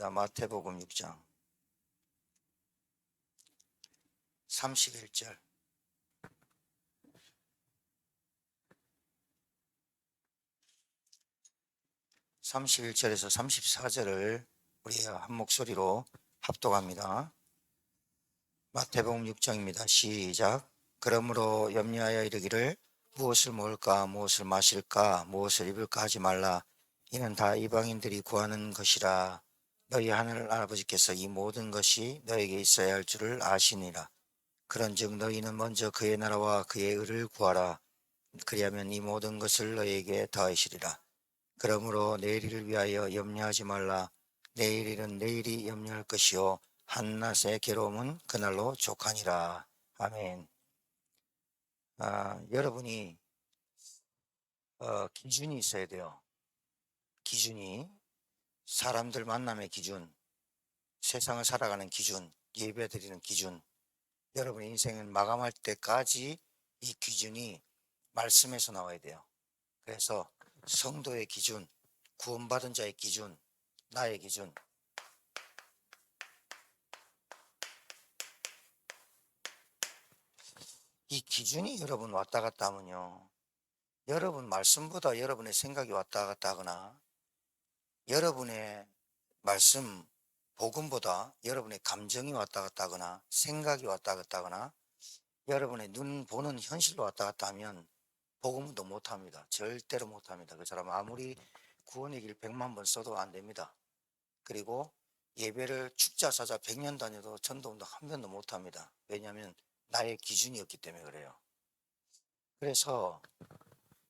합니다. 마태복음 6장 31절. (31절에서) 34절을 우리가 한 목소리로 합독합니다. 마태복음 6장입니다. 시작. 그러므로 염려하여 이르기를 무엇을 먹을까 무엇을 마실까 무엇을 입을까 하지 말라. 이는 다 이방인들이 구하는 것이라. 너희 하늘 아버지께서 이 모든 것이 너에게 있어야 할 줄을 아시니라. 그런즉 너희는 먼저 그의 나라와 그의 의를 구하라. 그리하면 이 모든 것을 너희에게 더하시리라. 그러므로 내일을 위하여 염려하지 말라. 내일 일은 내일이 염려할 것이요 한낮의 괴로움은 그날로 족하니라. 아멘. 여러분이 기준이 있어야 돼요. 기준이 사람들 만남의 기준, 세상을 살아가는 기준, 예배드리는 기준. 여러분의 인생을 마감할 때까지 이 기준이 말씀에서 나와야 돼요. 그래서 성도의 기준, 구원받은 자의 기준, 나의 기준. 이 기준이 여러분 왔다 갔다 하면요, 여러분 말씀보다 여러분의 생각이 왔다 갔다 하거나 여러분의 말씀 복음보다 여러분의 감정이 왔다 갔다 하거나 생각이 왔다 갔다 하거나 여러분의 눈 보는 현실로 왔다 갔다 하면 복음도 못합니다. 절대로 못합니다. 그 사람 아무리 구원의 길 100만 번 써도 안 됩니다. 그리고 예배를 축자사자 100년 다녀도 전도운동 한 번도 못합니다. 왜냐하면 나의 기준이 없기 때문에 그래요. 그래서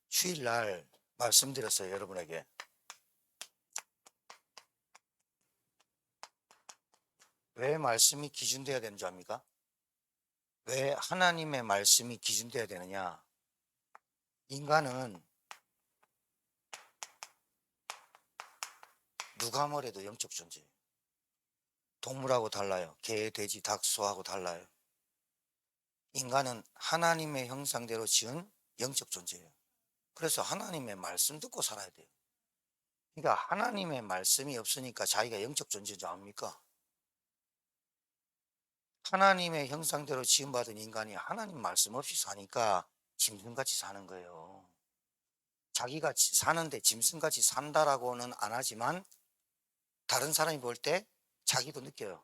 주일날 말씀드렸어요. 여러분에게 왜 말씀이 기준되어야 되는 줄 압니까? 왜 하나님의 말씀이 기준되어야 되느냐? 인간은 누가 뭐래도 영적 존재예요. 동물하고 달라요. 개, 돼지, 닭, 소하고 달라요. 인간은 하나님의 형상대로 지은 영적 존재예요. 그래서 하나님의 말씀 듣고 살아야 돼요. 그러니까 하나님의 말씀이 없으니까 자기가 영적 존재인 줄 압니까? 하나님의 형상대로 지음받은 인간이 하나님 말씀 없이 사니까 짐승같이 사는 거예요. 자기가 사는데 짐승같이 산다라고는 안 하지만 다른 사람이 볼 때 자기도 느껴요.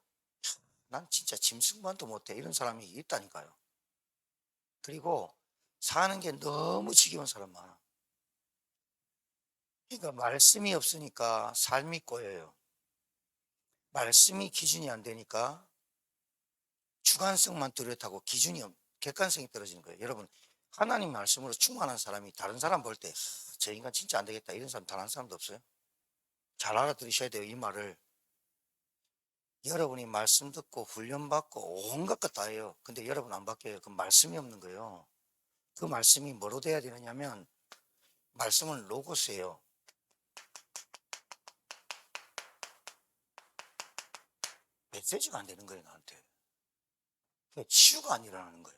난 진짜 짐승만도 못해. 이런 사람이 있다니까요. 그리고 사는 게 너무 지겨운 사람 많아. 그러니까 말씀이 없으니까 삶이 꼬여요. 말씀이 기준이 안 되니까 주관성만 뚜렷하고 기준이 객관성이 떨어지는 거예요. 여러분, 하나님 말씀으로 충만한 사람이 다른 사람 볼 때 저 인간 진짜 안 되겠다 이런 사람 단 한 사람도 없어요. 잘 알아들으셔야 돼요. 이 말을. 여러분이 말씀 듣고 훈련받고 온갖 것 다 해요. 근데 여러분 안 바뀌어요. 그 말씀이 없는 거예요. 그 말씀이 뭐로 돼야 되느냐면 말씀은 로고스예요. 메시지가 안 되는 거예요. 나한테. 치유가 안 일어나는 거예요.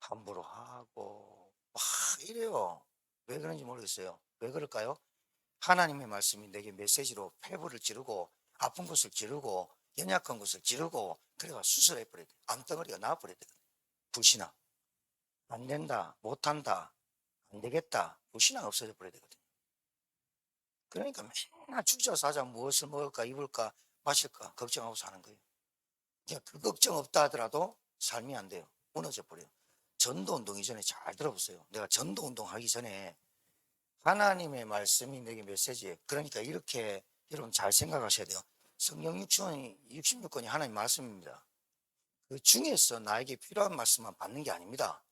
함부로 하고 막 이래요. 왜 그런지 모르겠어요. 왜 그럴까요? 하나님의 말씀이 내게 메시지로 폐부를 찌르고 아픈 곳을 찌르고 연약한 곳을 찌르고 그래가 수술해버려야 돼. 암덩어리가 나와버려야 돼. 불신앙. 안 된다. 못한다. 안 되겠다. 불신앙 없어져 버려야 되거든요. 그러니까 맨날 죽자 사자 무엇을 먹을까 입을까 마실까 걱정하고 사는 거예요. 그러니까 그 걱정 없다 하더라도 삶이 안 돼요. 무너져 버려요. 전도운동 이전에 잘 들어보세요. 내가 전도운동 하기 전에 하나님의 말씀이 내게 메시지예요. 그러니까 이렇게 여러분 잘 생각하셔야 돼요. 성경 66권이 하나님 말씀입니다. 그 중에서 나에게 필요한 말씀만 받는 게 아닙니다.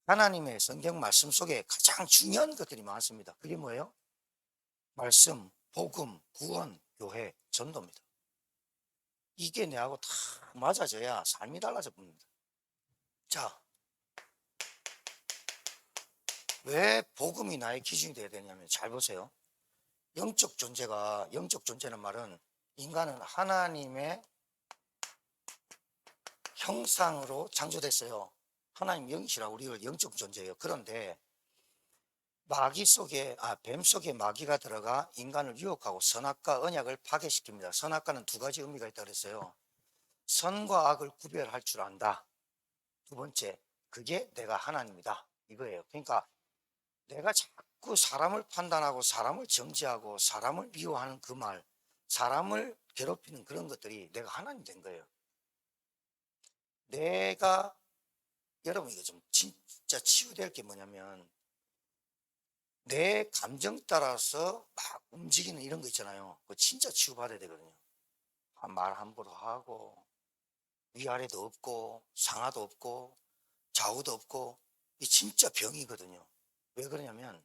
하나님의 성경 말씀 속에 가장 중요한 것들이 많습니다. 그게 뭐예요? 말씀, 복음, 구원, 교회, 전도입니다. 이게 내하고 다 맞아져야 삶이 달라져 봅니다. 자, 왜 복음이 나의 기준이 되어야 되냐면 잘 보세요. 영적 존재는 말은 인간은 하나님의 형상으로 창조됐어요. 하나님 영이시라 우리를 영적 존재예요. 그런데 마귀 속에, 뱀 속에 마귀가 들어가 인간을 유혹하고 선악과 언약을 파괴시킵니다. 선악과는 두 가지 의미가 있다고 그랬어요. 선과 악을 구별할 줄 안다. 두 번째, 그게 내가 하나님이다. 이거예요. 그러니까 내가 자꾸 사람을 판단하고 사람을 정죄하고 사람을 미워하는 그 말, 사람을 괴롭히는 그런 것들이 내가 하나님 된 거예요. 내가, 여러분 이거 좀 진짜 치유될 게 뭐냐면, 내 감정 따라서 막 움직이는 이런 거 있잖아요. 그거 진짜 치유받아야 되거든요. 말 함부로 하고, 위아래도 없고, 상하도 없고, 좌우도 없고, 이 진짜 병이거든요. 왜 그러냐면,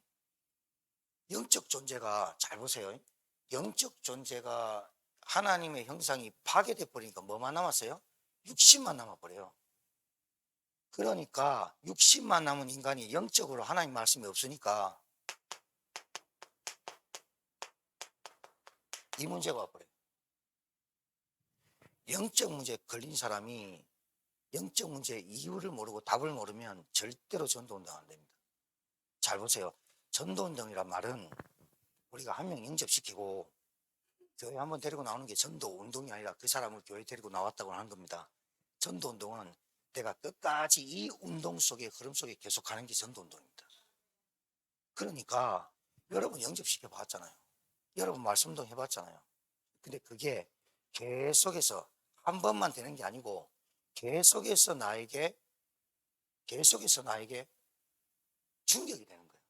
영적 존재가, 잘 보세요. 영적 존재가 하나님의 형상이 파괴돼 버리니까 뭐만 남았어요? 육신만 남아버려요. 그러니까 육신만 남은 인간이 영적으로 하나님 말씀이 없으니까 이 문제가 와버려요. 영적 문제에 걸린 사람이 영적 문제의 이유를 모르고 답을 모르면 절대로 전도운동 안 됩니다. 잘 보세요. 전도운동이란 말은 우리가 한 명 영접시키고 교회 한번 데리고 나오는 게 전도운동이 아니라 그 사람을 교회 데리고 나왔다고 하는 겁니다. 전도운동은 내가 끝까지 이 운동 속에 흐름 속에 계속하는 게 전도운동입니다. 그러니까 여러분 영접시켜 봤잖아요. 여러분 말씀도 해봤잖아요. 근데 그게 계속해서 한 번만 되는 게 아니고 계속해서 나에게 충격이 되는 거예요.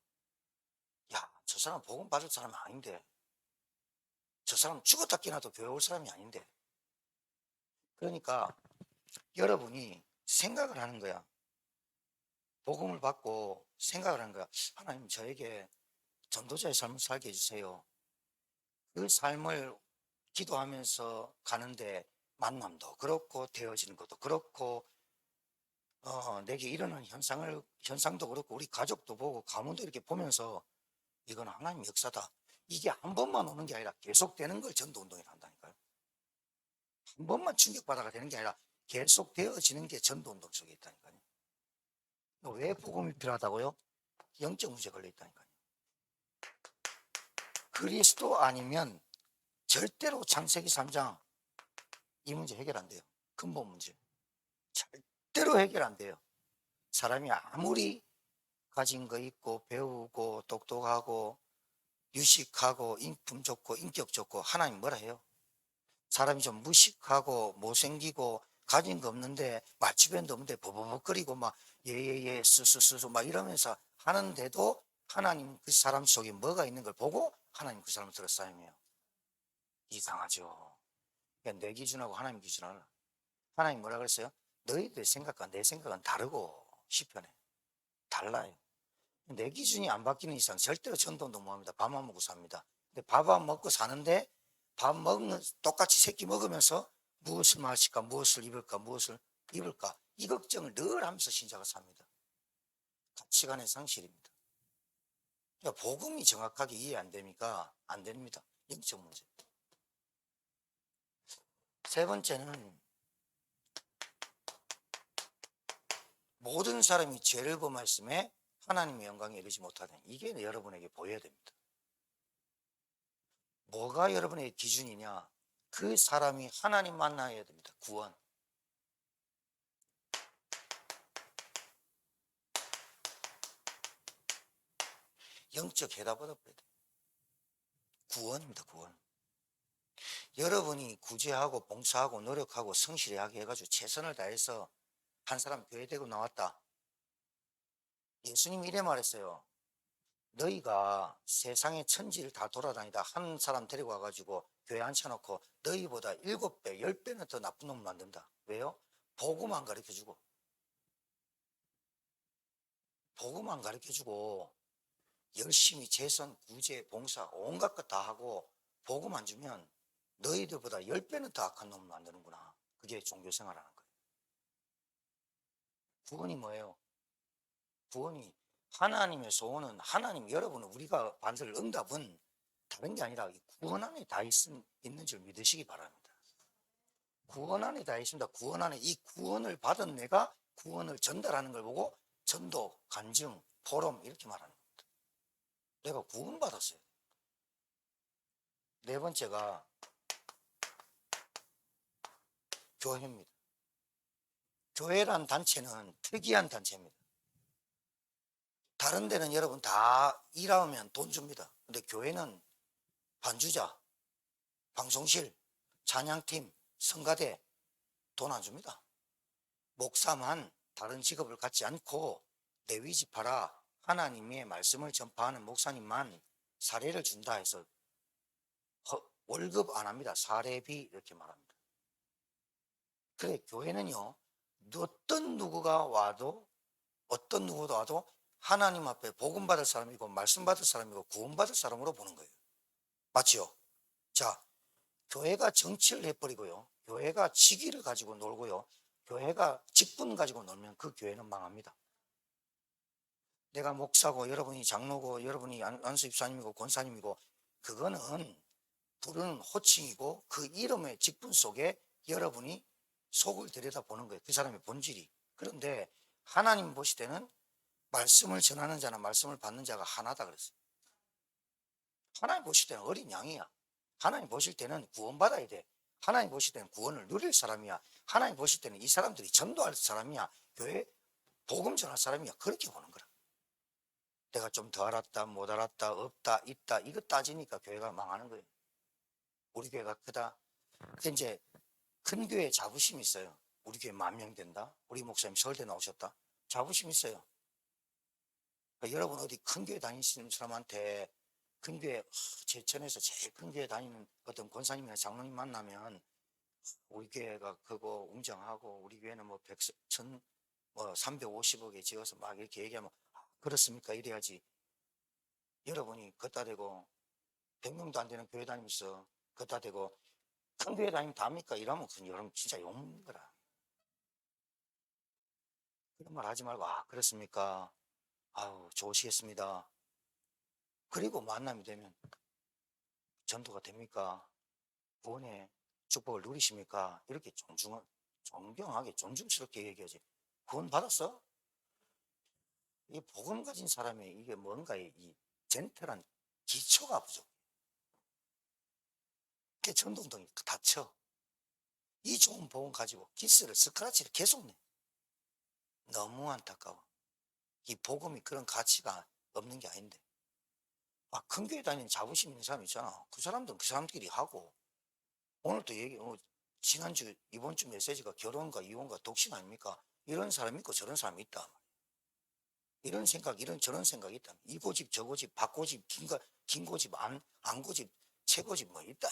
야, 저 사람 복음 받을 사람이 아닌데, 저 사람 죽었다 깨나도 교회 올 사람이 아닌데. 그러니까 여러분이 생각을 하는 거야. 복음을 받고 생각을 하는 거야. 하나님 저에게 전도자의 삶을 살게 해주세요. 그 삶을 기도하면서 가는데 만남도 그렇고 되어지는 것도 그렇고 내게 일어나는 현상도 그렇고 우리 가족도 보고 가문도 이렇게 보면서 이건 하나님 역사다. 이게 한 번만 오는 게 아니라 계속되는 걸 전도운동이라 한다니까요. 한 번만 충격받아가 되는 게 아니라 계속 되어지는 게 전도운동 속에 있다니까요. 왜 복음이 필요하다고요? 영적 문제 걸려 있다니까요. 그리스도 아니면 절대로 창세기 3장 이 문제 해결 안 돼요. 근본 문제. 절대로 해결 안 돼요. 사람이 아무리 가진 거 있고 배우고 똑똑하고 유식하고 인품 좋고 인격 좋고 하나님 뭐라 해요? 사람이 좀 무식하고 못생기고 가진 거 없는데 말주변도 없는데 버버벅거리고 막 예예예 스스스스 막 이러면서 하는데도 하나님 그 사람 속에 뭐가 있는 걸 보고 하나님 그 사람을 들었사람이에요. 이상하죠. 그러니까 내 기준하고 하나님 기준하는 하나님 뭐라 그랬어요? 너희들의 생각과 내 생각은 다르고 시편에 달라요. 내 기준이 안 바뀌는 이상 절대로 전도운동 못합니다. 밥만 먹고 삽니다. 근데 밥 안 먹고 사는데 밥 먹는 똑같이 새끼 먹으면서 무엇을 마실까 무엇을 입을까 무엇을 입을까 이 걱정을 늘 하면서 신자가 삽니다. 가치관의 상실입니다. 그러니까 복음이 정확하게 이해 안 되니까 안 됩니다. 영적 문제. 세 번째는 모든 사람이 죄를 범했음에 하나님의 영광에 이르지 못하는 이게 여러분에게 보여야 됩니다. 뭐가 여러분의 기준이냐? 그 사람이 하나님 만나야 됩니다. 구원. 영적 해답 얻어버려야 돼요. 구원입니다. 구원. 여러분이 구제하고 봉사하고 노력하고 성실하게 해가지고 최선을 다해서 한 사람 교회 되고 나왔다. 예수님이 이래 말했어요. 너희가 세상의 천지를 다 돌아다니다 한 사람 데리고 와가지고 교회 앉혀놓고 너희보다 7배, 10배는 더 나쁜 놈을 만든다. 왜요? 복음만 가르쳐주고 복음만 가르쳐주고 열심히 재선, 구제, 봉사 온갖 것 다 하고 복음 안 주면 너희들보다 10배는 더 악한 놈을 만드는구나. 그게 종교생활하는 거예요. 구원이 뭐예요? 구원이 하나님의 소원은 하나님 여러분은 우리가 받을 응답은 다른 게 아니라 구원 안에 다 있는 줄 믿으시기 바랍니다. 구원 안에 다 있습니다. 구원 안에 이 구원을 받은 내가 구원을 전달하는 걸 보고 전도, 간증, 포럼 이렇게 말하는 겁니다. 내가 구원받았어요. 네 번째가 교회입니다. 교회란 단체는 특이한 단체입니다. 다른 데는 여러분 다 일하면 돈 줍니다. 근데 교회는 반주자, 방송실, 찬양팀, 성가대 돈 안 줍니다. 목사만 다른 직업을 갖지 않고 레위 지파라 하나님의 말씀을 전파하는 목사님만 사례를 준다 해서 월급 안 합니다. 사례비 이렇게 말합니다. 그래 교회는요 어떤 누구가 와도 어떤 누구도 와도 하나님 앞에 복음 받을 사람이고 말씀 받을 사람이고 구원 받을 사람으로 보는 거예요. 맞죠? 자, 교회가 정치를 해버리고요, 교회가 직위를 가지고 놀고요, 교회가 직분 가지고 놀면 그 교회는 망합니다. 내가 목사고 여러분이 장로고 여러분이 안수 집사님이고 권사님이고 그거는 부르는 호칭이고 그 이름의 직분 속에 여러분이 속을 들여다보는 거예요. 그 사람의 본질이. 그런데 하나님 보실 때는 말씀을 전하는 자나 말씀을 받는 자가 하나다 그랬어요. 하나님 보실 때는 어린 양이야. 하나님 보실 때는 구원받아야 돼. 하나님 보실 때는 구원을 누릴 사람이야. 하나님 보실 때는 이 사람들이 전도할 사람이야. 교회 복음 전할 사람이야. 그렇게 보는 거라. 내가 좀 더 알았다, 못 알았다, 없다, 있다 이거 따지니까 교회가 망하는 거예요. 우리 교회가 크다. 이제 큰 교회에 자부심이 있어요. 우리 교회 10,000명 된다. 우리 목사님 서울대 나오셨다. 자부심 있어요. 그러니까 여러분 어디 큰 교회 다니시는 사람한테 큰 교회 제천에서 제일 큰 교회 다니는 어떤 권사님이나 장로님 만나면 우리 교회가 그거 웅장하고 우리 교회는 뭐 350억에 지어서 막 이렇게 얘기하면 그렇습니까? 이래야지. 여러분이 걷다 대고 100명도 안 되는 교회 다니면서 걷다 대고 큰 교회 다니면 답니까? 이러면 여러분 진짜 욕먹는 거라. 그런 말 하지 말고 그렇습니까? 아우 좋으시겠습니다. 그리고 만남이 되면 전도가 됩니까? 구원의 축복을 누리십니까? 이렇게 존경하게 존중스럽게 얘기하지. 구원 받았어? 이 복음 가진 사람의 이게 뭔가의 이 젠틀한 기초가 부족해. 그게 전동동이 다쳐. 이 좋은 복음 가지고 기스를 스크라치를 계속 내. 너무 안타까워. 이 복음이 그런 가치가 없는 게 아닌데. 큰 교회 다니는 자부심 있는 사람 있잖아. 그 사람들은 그 사람들끼리 하고. 오늘 또 지난주, 이번 주 메시지가 결혼과 이혼과 독신 아닙니까? 이런 사람이 있고 저런 사람이 있다. 이런 생각, 저런 생각이 있다. 이 고집, 저 고집, 박고집, 긴 고집, 안 고집, 최고집 뭐 있다.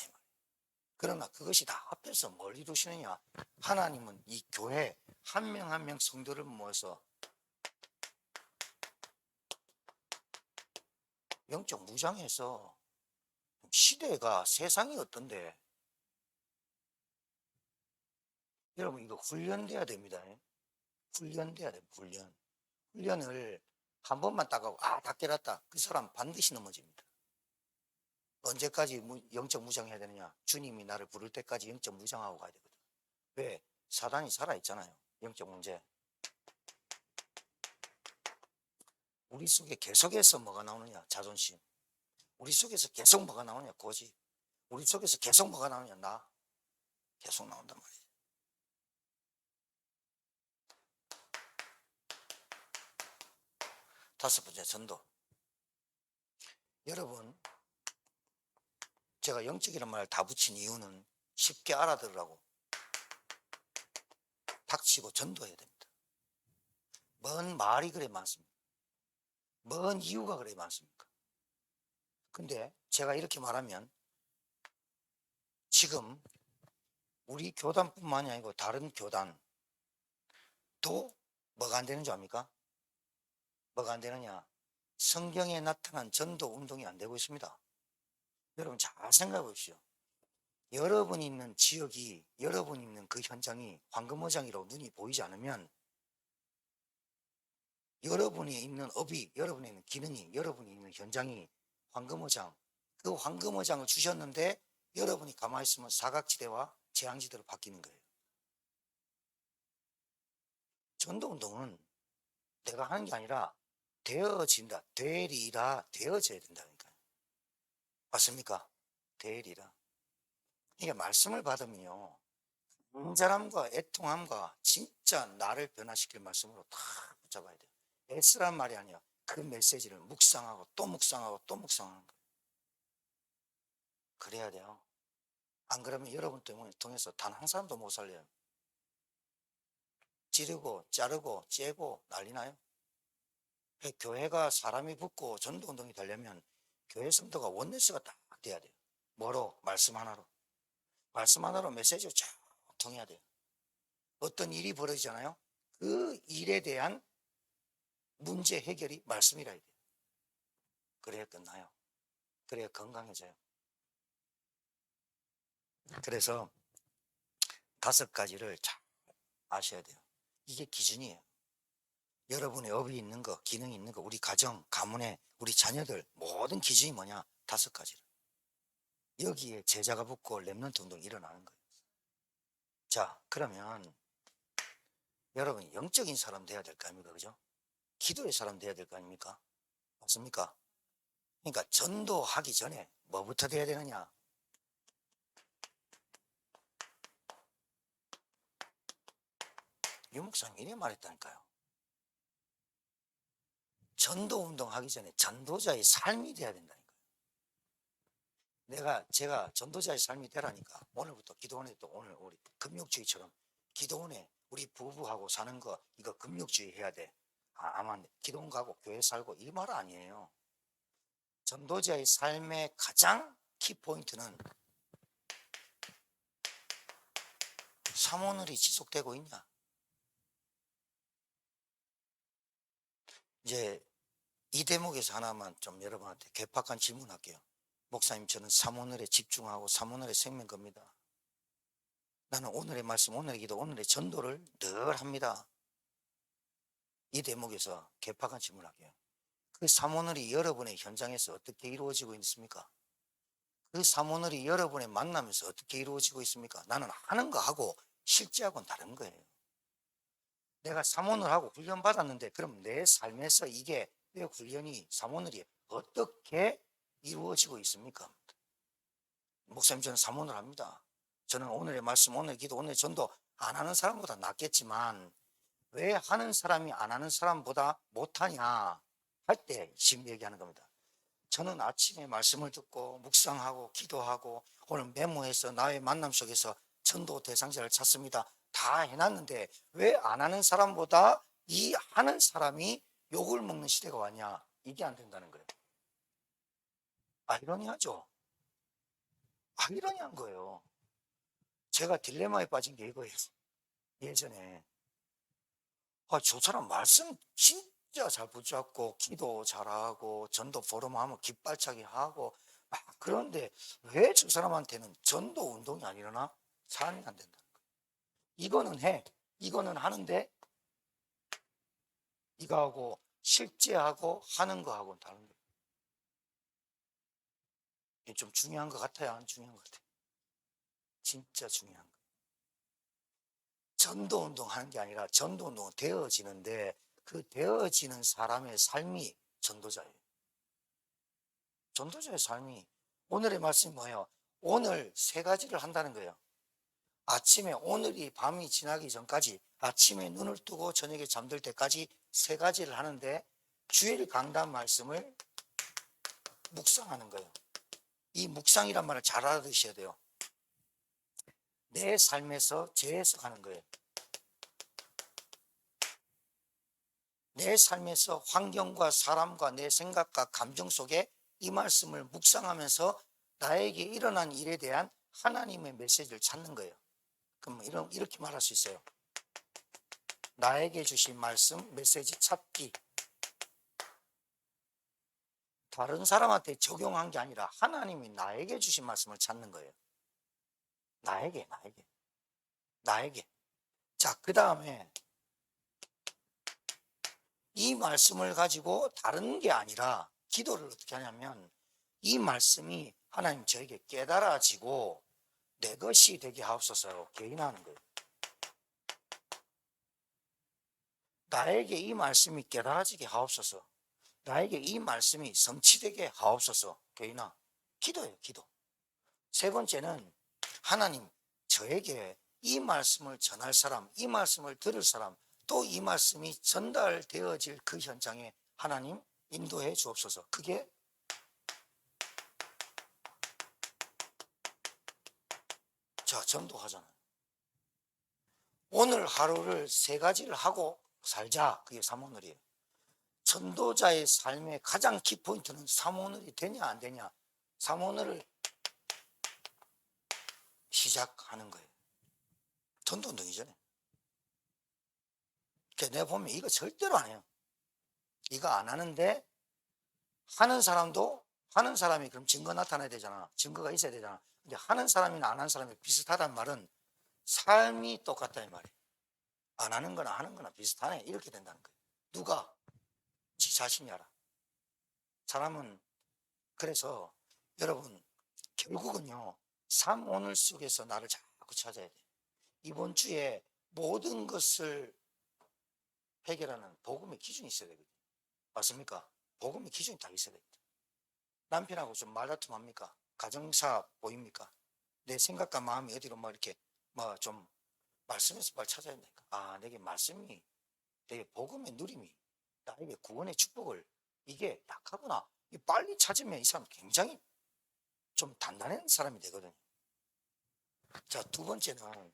그러나 그것이 다 합해서 뭘 이루시느냐? 하나님은 이 교회 한 명 한 명 성도를 모아서 영적 무장해서 시대가 세상이 어떤데 여러분 이거 훈련돼야 됩니다. 훈련돼야 돼요. 훈련을 한 번만 딱 하고 다 깨닫다. 그 사람 반드시 넘어집니다. 언제까지 영적 무장해야 되느냐? 주님이 나를 부를 때까지 영적 무장하고 가야 되거든. 왜? 사단이 살아있잖아요. 영적 문제. 우리 속에 계속해서 뭐가 나오느냐? 자존심. 우리 속에서 계속 뭐가 나오느냐? 고집. 우리 속에서 계속 뭐가 나오느냐? 나. 계속 나온단 말이에요. 다섯 번째, 전도. 여러분, 제가 영적이라는 말을 다 붙인 이유는 쉽게 알아들으라고. 닥치고 전도해야 됩니다. 뭔 말이 그래 많습니까? 뭔 이유가 그래 많습니까? 근데 제가 이렇게 말하면 지금 우리 교단뿐만이 아니고 다른 교단도 뭐가 안 되는 줄 압니까? 뭐가 안 되느냐? 성경에 나타난 전도 운동이 안 되고 있습니다. 여러분 잘 생각해 보십시오. 여러분이 있는 지역이, 여러분이 있는 그 현장이 황금어장이라고 눈이 보이지 않으면 여러분이 있는 업이, 여러분이 있는 기능이, 여러분이 있는 현장이 황금어장, 그 황금어장을 주셨는데 여러분이 가만히 있으면 사각지대와 재앙지대로 바뀌는 거예요. 전도운동은 내가 하는 게 아니라 되어진다. 되리라. 되어져야 된다니까요. 맞습니까? 되리라. 이게 말씀을 받으면요, 간절함과 애통함과 진짜 나를 변화시킬 말씀으로 다 붙잡아야 돼요. 애쓰란 말이 아니야. 그 메시지를 묵상하고 또 묵상하고 또 묵상하는 거예요. 그래야 돼요. 안 그러면 여러분 때문에 통해서 단 한 사람도 못 살려요. 찌르고 자르고 째고 난리 나요. 교회가 사람이 붙고 전도운동이 되려면 교회 성도가 원내스가 딱 돼야 돼요. 뭐로? 말씀 하나로. 말씀 하나로 메시지를 쫙 통해야 돼요. 어떤 일이 벌어지잖아요. 그 일에 대한 문제 해결이 말씀이라 해야 돼요. 그래야 끝나요. 그래야 건강해져요. 그래서 5가지를 잘 아셔야 돼요. 이게 기준이에요. 여러분의 업이 있는 거, 기능이 있는 거, 우리 가정, 가문에 우리 자녀들 모든 기준이 뭐냐? 5가지를. 여기에 제자가 붙고 렘넌트 운동이 일어나는 거예요. 자, 그러면 여러분 영적인 사람 돼야 될 거 아닙니까? 그죠? 기도의 사람 돼야 될 거 아닙니까? 맞습니까? 그러니까 전도하기 전에 뭐부터 돼야 되느냐? 유목사님 이래 말했다니까요. 전도운동 하기 전에 전도자의 삶이 돼야 된다니까요. 제가 전도자의 삶이 되라니까 오늘부터 기도원에 또 오늘 우리 금욕주의처럼 기도원에 우리 부부하고 사는 거 이거 금욕주의 해야 돼. 아마 기도원 가고 교회 살고 이 말 아니에요. 전도자의 삶의 가장 키포인트는 사모늘이 지속되고 있냐. 이제 이 대목에서 하나만 좀 여러분한테 개팍한 질문할게요. 목사님, 저는 사모늘에 집중하고 사모늘의 생명 겁니다. 나는 오늘의 말씀, 오늘의 기도, 오늘의 전도를 늘 합니다. 이 대목에서 개팍한 질문할게요. 그 사모늘이 여러분의 현장에서 어떻게 이루어지고 있습니까? 그 사모늘이 여러분의 만남에서 어떻게 이루어지고 있습니까? 나는 하는 거 하고 실제하고는 다른 거예요. 내가 사모늘하고 훈련 받았는데 그럼 내 삶에서 이게 내 훈련이 사모늘이 어떻게 이루어지고 있습니까? 목사님, 저는 사모늘 합니다. 저는 오늘의 말씀, 오늘의 기도, 오늘의 전도 안 하는 사람보다 낫겠지만 왜 하는 사람이 안 하는 사람보다 못하냐 할 때 지금 얘기하는 겁니다. 저는 아침에 말씀을 듣고 묵상하고 기도하고 오늘 메모해서 나의 만남 속에서 전도 대상자를 찾습니다. 다 해놨는데 왜 안 하는 사람보다 이 하는 사람이 욕을 먹는 시대가 왔냐? 이게 안 된다는 거예요. 아이러니하죠? 아이러니한 거예요. 제가 딜레마에 빠진 게 이거예요. 예전에 저 사람 말씀 진짜 잘 붙잡고 기도 잘하고 전도 포럼 하면 깃발차기 하고 그런데 왜 저 사람한테는 전도 운동이 안 일어나? 삶이 안 된다는 거예요. 이거는 해. 이거는 하는데 이거하고 실제하고 하는 거하고는 다른 거예요. 이게 좀 중요한 것 같아요? 안 중요한 것 같아요? 진짜 중요한 거예요. 전도 운동 하는 게 아니라 전도 운동은 되어지는데 그 되어지는 사람의 삶이 전도자예요. 전도자의 삶이 오늘의 말씀이 뭐예요? 오늘 3가지를 한다는 거예요. 아침에 오늘이 밤이 지나기 전까지 아침에 눈을 뜨고 저녁에 잠들 때까지 3가지를 하는데 주일 강단 말씀을 묵상하는 거예요. 이 묵상이란 말을 잘 알아두셔야 돼요. 내 삶에서 재해석하는 거예요. 내 삶에서 환경과 사람과 내 생각과 감정 속에 이 말씀을 묵상하면서 나에게 일어난 일에 대한 하나님의 메시지를 찾는 거예요. 그럼 이렇게 말할 수 있어요. 나에게 주신 말씀, 메시지 찾기. 다른 사람한테 적용한 게 아니라 하나님이 나에게 주신 말씀을 찾는 거예요. 나에게. 자, 그 다음에 이 말씀을 가지고 다른 게 아니라 기도를 어떻게 하냐면 이 말씀이 하나님 저에게 깨달아지고 내 것이 되게 하옵소서 개인하는 거예요. 나에게 이 말씀이 깨달아지게 하옵소서. 나에게 이 말씀이 성취되게 하옵소서. 교인아, 기도예요, 기도. 세 번째는 하나님, 저에게 이 말씀을 전할 사람, 이 말씀을 들을 사람, 또 이 말씀이 전달되어질 그 현장에 하나님 인도해 주옵소서. 그게 자, 전도하잖아요. 오늘 하루를 세 가지를 하고 살자. 그게 삼오늘이에요. 전도자의 삶의 가장 키포인트는 삼오늘이 되냐 안 되냐. 삼오늘을 시작하는 거예요. 전도운동 이전에. 내가 보면 이거 절대로 안 해요. 이거 안 하는데 하는 사람도 하는 사람이 그럼 증거 나타나야 되잖아. 증거가 있어야 되잖아. 근데 하는 사람이나 안 하는 사람이 비슷하단 말은 삶이 똑같다 이 말이에요. 안 하는 거나 하는 거나 비슷하네. 이렇게 된다는 거예요. 누가? 지 자신이 알아. 사람은 그래서 여러분 결국은요. 삶 오늘 속에서 나를 자꾸 찾아야 돼. 이번 주에 모든 것을 해결하는 복음의 기준이 있어야 되거든요. 맞습니까? 복음의 기준이 딱 있어야 됩니다. 남편하고 좀 말다툼 합니까? 가정사 보입니까? 내 생각과 마음이 어디로 막 이렇게 좀 말씀에서 빨리 찾아야 된다니까. 아, 내게 말씀이, 내게 복음의 누림이, 나에게 구원의 축복을, 이게 약하구나. 빨리 찾으면 이 사람 굉장히 좀 단단한 사람이 되거든요. 자, 두 번째는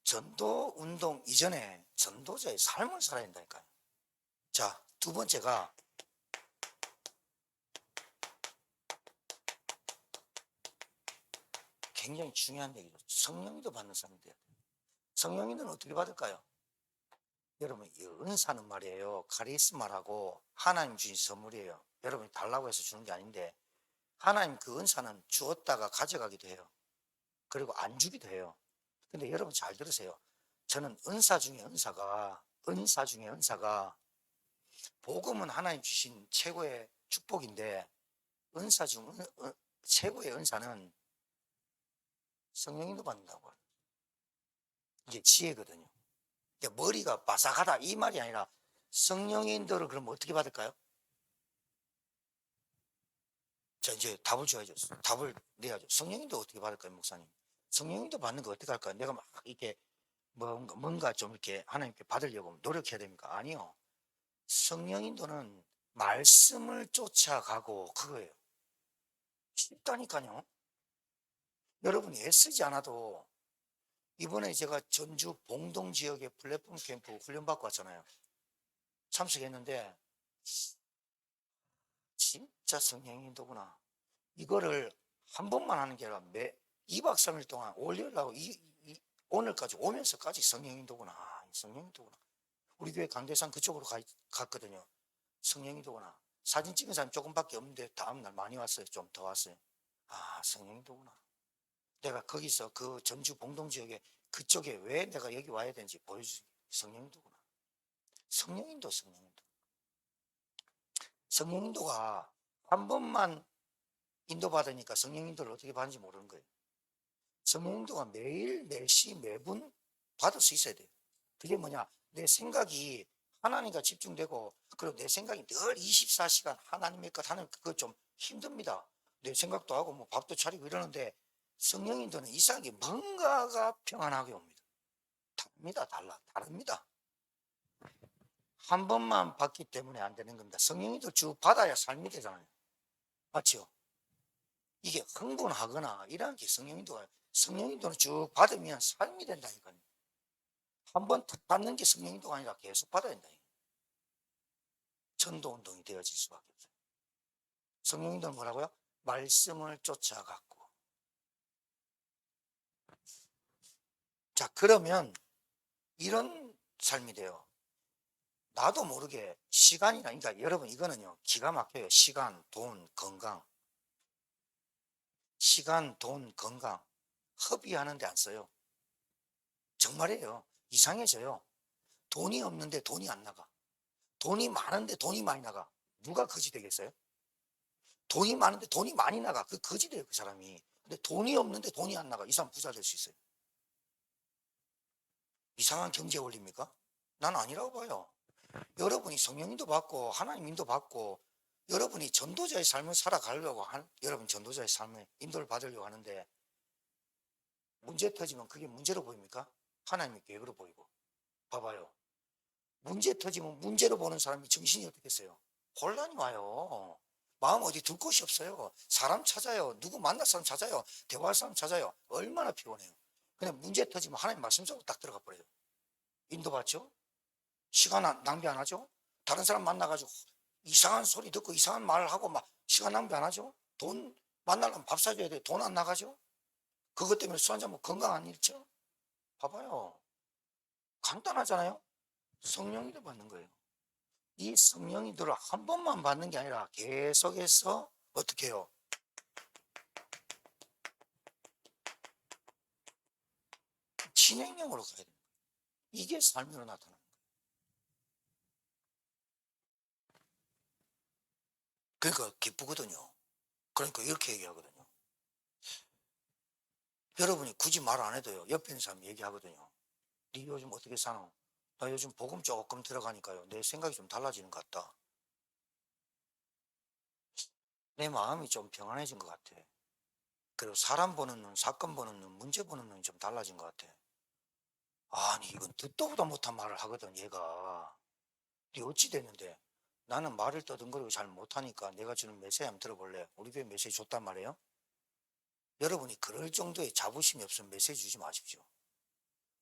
전도 운동 이전에 전도자의 삶을 살아야 된다니까요. 자, 두 번째가 굉장히 중요한 얘기죠. 성령님도 받는 사람이 돼야 돼요. 성령님들은 어떻게 받을까요? 여러분, 이 은사는 말이에요. 카리스마라고 하나님 주신 선물이에요. 여러분이 달라고 해서 주는 게 아닌데 하나님 그 은사는 주었다가 가져가기도 해요. 그리고 안 주기도 해요. 근데 여러분 잘 들으세요. 저는 은사 중에 은사가 복음은 하나님 주신 최고의 축복인데 은사 중 최고의 은사는 성령님도 받는다고 해요. 이게 지혜거든요. 그러니까 머리가 바삭하다 이 말이 아니라 성령님들을 그럼 어떻게 받을까요? 자, 이제 답을 줘야죠. 답을 내야죠. 성령님도 어떻게 받을까요, 목사님? 성령님도 받는 거 어떻게 할까요? 내가 막 이렇게 뭔가 좀 이렇게 하나님께 받으려고 노력해야 됩니까? 아니요. 성령인도는 말씀을 쫓아가고 그거예요. 쉽다니까요. 여러분이 애쓰지 않아도 이번에 제가 전주 봉동 지역의 플랫폼 캠프 훈련받고 왔잖아요. 참석했는데 진짜 성령인도구나. 이거를 한 번만 하는 게 아니라 2박 3일 동안 올리려고 오늘까지 오면서까지 성령인도구나. 성령인도구나. 우리 교회 강대상 그쪽으로 갔거든요. 성령인도구나. 사진 찍은 사람 조금밖에 없는데 다음날 많이 왔어요. 좀 더 왔어요. 아, 성령인도구나. 내가 거기서 그 전주 봉동 지역에 그쪽에 왜 내가 여기 와야 되는지 보여주신 성령인도구나. 성령인도. 성령인도가 한 번만 인도받으니까 성령인도를 어떻게 받는지 모르는 거예요. 성령인도가 매일, 매시, 매분 받을 수 있어야 돼요. 그게 뭐냐? 내 생각이 하나님과 집중되고, 그리고 내 생각이 늘 24시간 하나님의 것 하는 그거 좀 힘듭니다. 내 생각도 하고, 뭐 밥도 차리고 이러는데, 성령인도는 이상하게 뭔가가 평안하게 옵니다. 다릅니다. 한 번만 받기 때문에 안 되는 겁니다. 성령인도 쭉 받아야 삶이 되잖아요. 맞죠? 이게 흥분하거나 이런 게 성령인도는 쭉 받으면 삶이 된다니까요. 한 번 탁 받는 게 성령인도가 아니라 계속 받아야 된다. 전도운동이 되어질 수밖에 없어요. 성령인도는 뭐라고요? 말씀을 쫓아갔고. 자, 그러면 이런 삶이 돼요. 나도 모르게 시간이나, 그러니까 여러분 이거는요, 기가 막혀요. 시간, 돈, 건강. 시간, 돈, 건강. 허비하는데 안 써요. 정말이에요. 이상해져요. 돈이 없는데 돈이 안 나가. 돈이 많은데 돈이 많이 나가. 누가 거지 되겠어요? 돈이 많은데 돈이 많이 나가. 그 거지 돼요, 그 사람이. 근데 돈이 없는데 돈이 안 나가. 이 사람 부자 될 수 있어요. 이상한 경제 원리입니까? 난 아니라고 봐요. 여러분이 성령님도 받고 하나님 인도 받고 여러분이 전도자의 삶을 살아가려고 여러분 전도자의 삶에 인도를 받으려고 하는데 문제 터지면 그게 문제로 보입니까? 하나님의 계획으로 보이고. 봐봐요. 문제 터지면 문제로 보는 사람이 정신이 어떻겠어요? 혼란이 와요. 마음 어디 둘 곳이 없어요. 사람 찾아요. 누구 만날 사람 찾아요. 대화할 사람 찾아요. 얼마나 피곤해요. 그냥 문제 터지면 하나님 말씀 속으로 딱 들어가 버려요. 인도받죠? 시간 낭비 안 하죠? 다른 사람 만나가지고 이상한 소리 듣고 이상한 말을 하고 막 시간 낭비 안 하죠? 돈 만나려면 밥 사줘야 돼. 돈 안 나가죠? 그것 때문에 술 한잔 먹고 건강 안 잃죠? 봐봐요. 간단하잖아요? 성령이도 받는 거예요. 이 성령이들을 한 번만 받는 게 아니라 계속해서 어떻게 해요? 진행형으로 가야 돼요. 이게 삶으로 나타나는 거예요. 그러니까 기쁘거든요. 그러니까 이렇게 얘기하거든요. 여러분이 굳이 말 안 해도요. 옆에 있는 사람 얘기하거든요. 네 요즘 어떻게 사노? 나 요즘 복음 조금 들어가니까요. 내 생각이 좀 달라지는 것 같다. 내 마음이 좀 평안해진 것 같아. 그리고 사람 보는 눈, 사건 보는 눈, 문제 보는 눈이 좀 달라진 것 같아. 아니 이건 듣도 보도 못한 말을 하거든 얘가. 네 어찌 됐는데 나는 말을 떠듬거리고 잘 못하니까 내가 주는 메시지 한번 들어볼래? 우리 교회 메시지 줬단 말이에요. 여러분이 그럴 정도의 자부심이 없으면 메시지 주지 마십시오.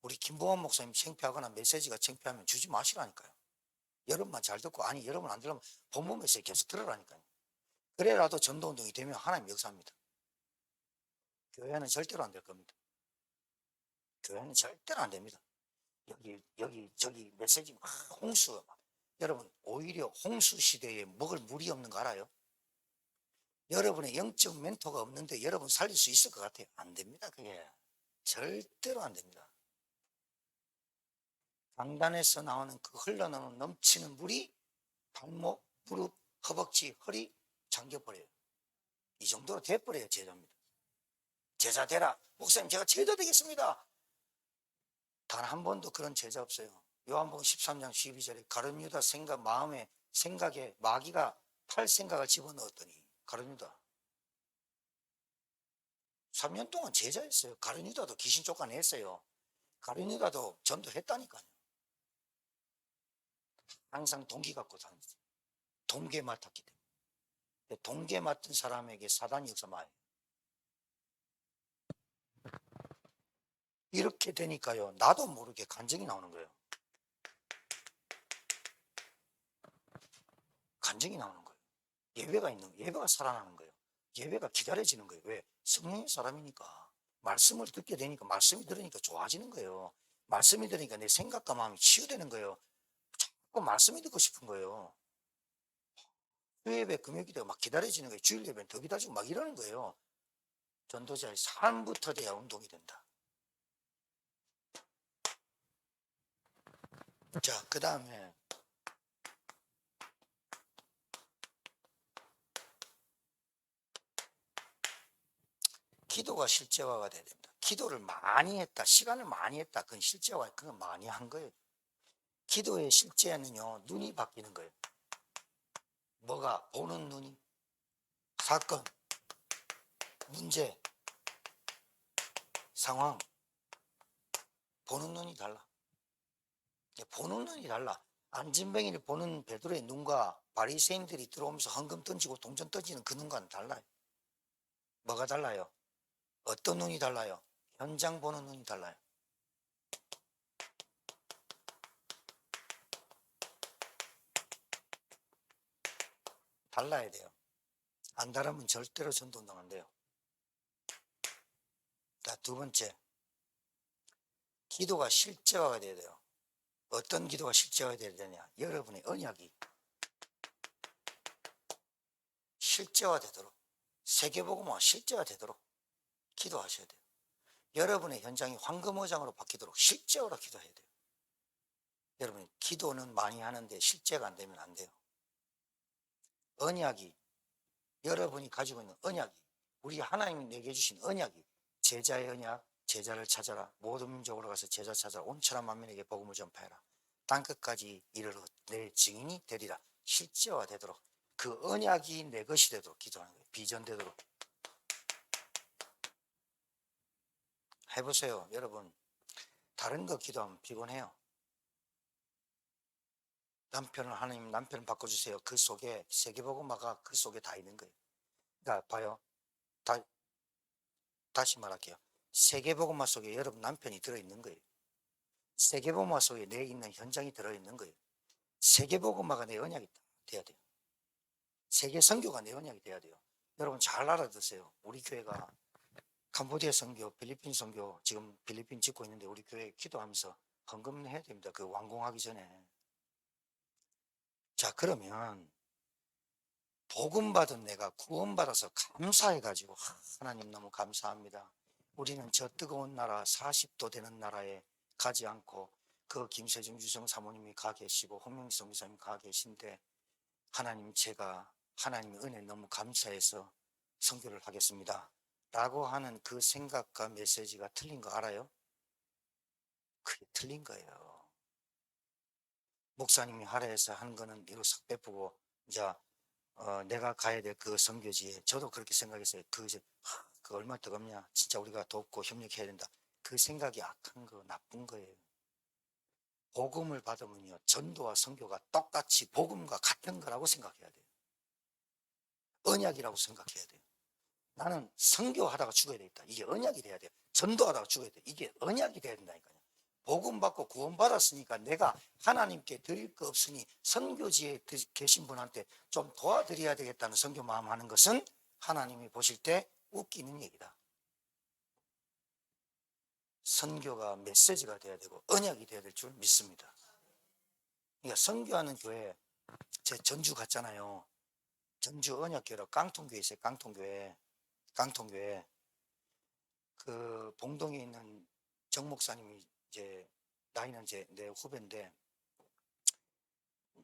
우리 김보환 목사님 창피하거나 메시지가 창피하면 주지 마시라니까요. 여러분만 잘 듣고 아니 여러분 안 들으면 본문 메시지 계속 들으라니까요. 그래라도 전도운동이 되면 하나님 역사합니다. 교회는 절대로 안 될 겁니다. 교회는 절대로 안 됩니다. 여기 저기 메시지 막 홍수 막. 여러분 오히려 홍수 시대에 먹을 물이 없는 거 알아요? 여러분의 영적 멘토가 없는데 여러분 살릴 수 있을 것 같아요? 안 됩니다. 그게 절대로 안 됩니다. 강단에서 나오는 그 흘러나오는 넘치는 물이 발목, 무릎, 허벅지, 허리 잠겨버려요. 이 정도로 돼버려요. 제자입니다. 제자 되라. 목사님 제가 제자 되겠습니다. 단 한 번도 그런 제자 없어요. 요한복음 13장 12절에 가룟 유다 마음에 생각에 마귀가 팔 생각을 집어넣었더니 가룟 유다 3년 동안 제자였어요. 가룟 유다도 귀신 쫓아냈어요. 가룟 유다도 전도했다니까요. 항상 동기 갖고 다녔어요. 동계 맡았기 때문에. 동계 맡은 사람에게 사단이 역사마요. 이렇게 되니까요. 나도 모르게 간증이 나오는 거예요. 간증이 나오는 거예요. 예배가 살아나는 거예요. 예배가 기다려지는 거예요. 왜? 성령의 사람이니까. 말씀을 듣게 되니까, 말씀이 들으니까 좋아지는 거예요. 말씀이 들으니까 내 생각과 마음이 치유되는 거예요. 자꾸 말씀이 듣고 싶은 거예요. 주예배, 금요기도가 막 기다려지는 거예요. 주일 예배는 더 기다려지고 막 이러는 거예요. 전도자의 삶부터 돼야 운동이 된다. 자, 그 다음에 기도가 실제화가 돼야 됩니다. 기도를 많이 했다, 시간을 많이 했다, 그건 실제화, 그건 많이 한 거예요. 기도의 실제는요, 눈이 바뀌는 거예요. 뭐가? 보는 눈이. 사건, 문제, 상황. 보는 눈이 달라. 보는 눈이 달라. 안진뱅이를 보는 베드로의 눈과 바리새인들이 들어오면서 헌금 던지고 동전 던지는 그 눈과는 달라요. 뭐가 달라요? 어떤 눈이 달라요? 현장 보는 눈이 달라요. 달라야 돼요. 안 다르면 절대로 전도운동 안 돼요. 자, 두 번째. 기도가 실제화가 돼야 돼요. 어떤 기도가 실제화가 돼야 되냐? 여러분의 언약이 실제화되도록, 세계복음화 실제화되도록 기도하셔야 돼요. 여러분의 현장이 황금어장으로 바뀌도록 실제화로 기도해야 돼요. 여러분, 기도는 많이 하는데 실제가 안 되면 안 돼요. 언약이, 여러분이 가지고 있는 언약이, 우리 하나님이 내게 주신 언약이 제자의 언약, 제자를 찾아라. 모든 민족으로 가서 제자 찾아라. 온 천하 만민에게 복음을 전파해라. 땅끝까지 이르러 내 증인이 되리라. 실제화되도록 그 언약이 내 것이 되도록 기도하는 거예요. 비전되도록. 해보세요. 여러분 다른 거 기도하면 피곤해요. 하나님 남편을 바꿔주세요. 그 속에 세계복음화가 그 속에 다 있는 거예요. 그러니까 봐요. 다시 말할게요. 세계복음화 속에 여러분 남편이 들어있는 거예요. 세계복음화 속에 내 있는 현장이 들어있는 거예요. 세계복음화가 내 언약이 돼야 돼요. 세계 선교가 내 언약이 돼야 돼요. 여러분 잘 알아두세요. 우리 교회가 캄보디아 선교, 필리핀 선교, 지금 필리핀 짓고 있는데 우리 교회 기도하면서 헌금해야 됩니다. 그 완공하기 전에. 자, 그러면 복음 받은 내가 구원받아서 감사해가지고 하나님 너무 감사합니다. 우리는 저 뜨거운 나라 40도 되는 나라에 가지 않고 그 김세중 주성 사모님이 가 계시고 홍명기 선교사님이 가 계신데 하나님 제가 하나님의 은혜 너무 감사해서 선교를 하겠습니다 라고 하는 그 생각과 메시지가 틀린 거 알아요? 그게 틀린 거예요. 목사님이 하라해서 한 거는 이거 싹 베푸고 이제 내가 가야 될 그 선교지에 저도 그렇게 생각했어요. 그 얼마 뜨겁냐 진짜 우리가 돕고 협력해야 된다. 그 생각이 악한 거 나쁜 거예요. 복음을 받으면요 전도와 선교가 똑같이 복음과 같은 거라고 생각해야 돼요. 언약이라고 생각해야 돼요. 나는 선교하다가 죽어야 되겠다. 이게 언약이 돼야 돼요. 전도하다가 죽어야 돼. 이게 언약이 돼야 된다니까요. 복음 받고 구원 받았으니까 내가 하나님께 드릴 거 없으니 선교지에 계신 분한테 좀 도와드려야 되겠다는 선교 마음 하는 것은 하나님이 보실 때 웃기는 얘기다. 선교가 메시지가 돼야 되고 언약이 돼야 될 줄 믿습니다. 그러니까 선교하는 교회, 제 전주 갔잖아요. 전주 언약교회로 깡통교회 있어요. 깡통교회. 그 봉동에 있는 정 목사님이 이제 나이는 이제 내 후배인데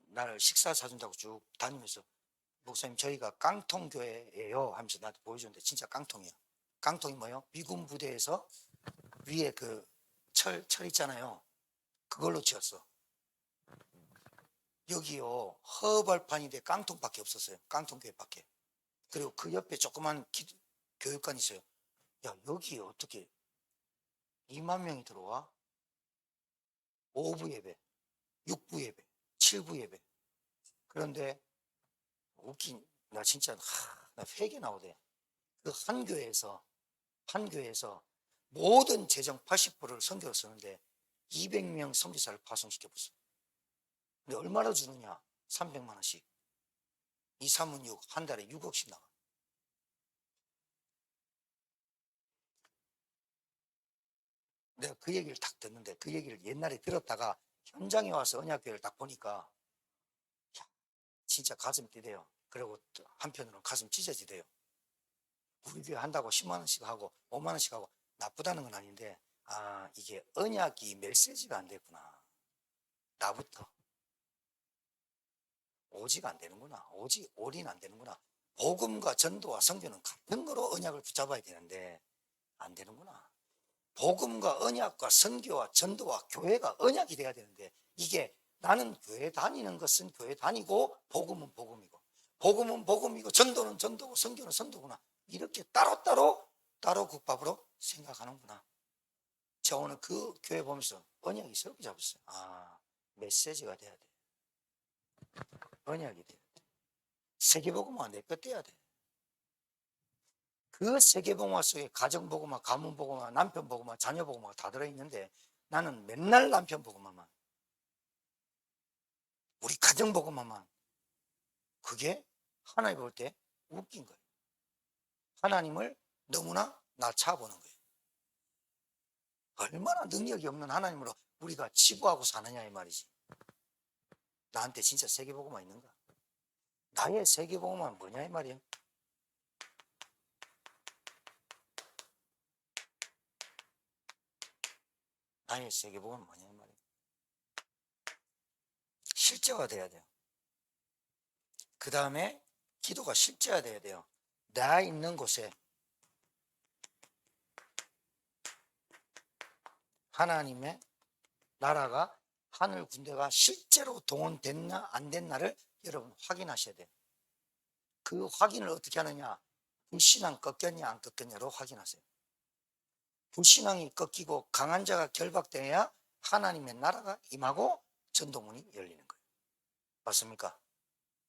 나를 식사 사준다고 쭉 다니면서 목사님 저희가 깡통교회예요 하면서 나한테 보여줬는데 진짜 깡통이야. 깡통이 뭐예요? 미군 부대에서 위에 그 철 있잖아요. 그걸로 지었어. 여기요 허벌판인데 깡통밖에 없었어요. 깡통교회밖에. 그리고 그 옆에 조그만 교육관이 있어요. 야 여기 어떻게 2만 명이 들어와? 5부 예배, 6부 예배, 7부 예배. 그런데 웃긴 나 진짜 나 회개 나오대. 그 한 교회에서 모든 재정 80%를 선교로 쓰는데 200명 선교사를 파송시켜봤어. 근데 얼마나 주느냐? 300만 원씩. 2, 3은 6, 한 달에 6억씩 나가. 내가 그 얘기를 딱 듣는데 그 얘기를 옛날에 들었다가 현장에 와서 언약교회를 딱 보니까 야, 진짜 가슴 뛰대요. 그리고 한편으로는 가슴 찢어지대요. 우리 교회 한다고 10만 원씩 하고 5만 원씩 하고 나쁘다는 건 아닌데 아 이게 언약이 메시지가 안 됐구나. 나부터 오지가 안 되는구나. 오지 올인 안 되는구나. 복음과 전도와 선교는 같은 거로 언약을 붙잡아야 되는데 안 되는구나. 복음과 언약과 선교와 전도와 교회가 언약이 돼야 되는데 이게 나는 교회 다니는 것은 교회 다니고 복음은 복음이고 복음은 복음이고 전도는 전도고 선교는 선도구나. 이렇게 따로 국밥으로 생각하는구나. 제가 오늘 그 교회 보면서 언약이 새롭게 잡았어요. 아 메시지가 돼야 돼. 언약이 돼야 돼. 세계복음화 내 것 돼야 돼. 그 세계복음화 속에 가정복음화, 가문복음화, 남편복음화, 자녀복음화가 다 들어있는데 나는 맨날 남편복음화만 우리 가정복음화만 그게 하나님 볼 때 웃긴 거예요. 하나님을 너무나 낮춰보는 거예요. 얼마나 능력이 없는 하나님으로 우리가 치부하고 사느냐 이 말이지. 나한테 진짜 세계복음화 있는가? 나의 세계복음화는 뭐냐 이 말이에요. 나의 세계복음은 뭐냐 이 말이에요. 실제화 돼야 돼요. 그 다음에 기도가 실제화 돼야 돼요. 나 있는 곳에 하나님의 나라가 하늘 군대가 실제로 동원됐나 안 됐나를 여러분 확인하셔야 돼요. 그 확인을 어떻게 하느냐? 불신앙 꺾였냐 안 꺾였냐로 확인하세요. 불신앙이 꺾이고 강한 자가 결박되어야 하나님의 나라가 임하고 전도문이 열리는 거예요. 맞습니까?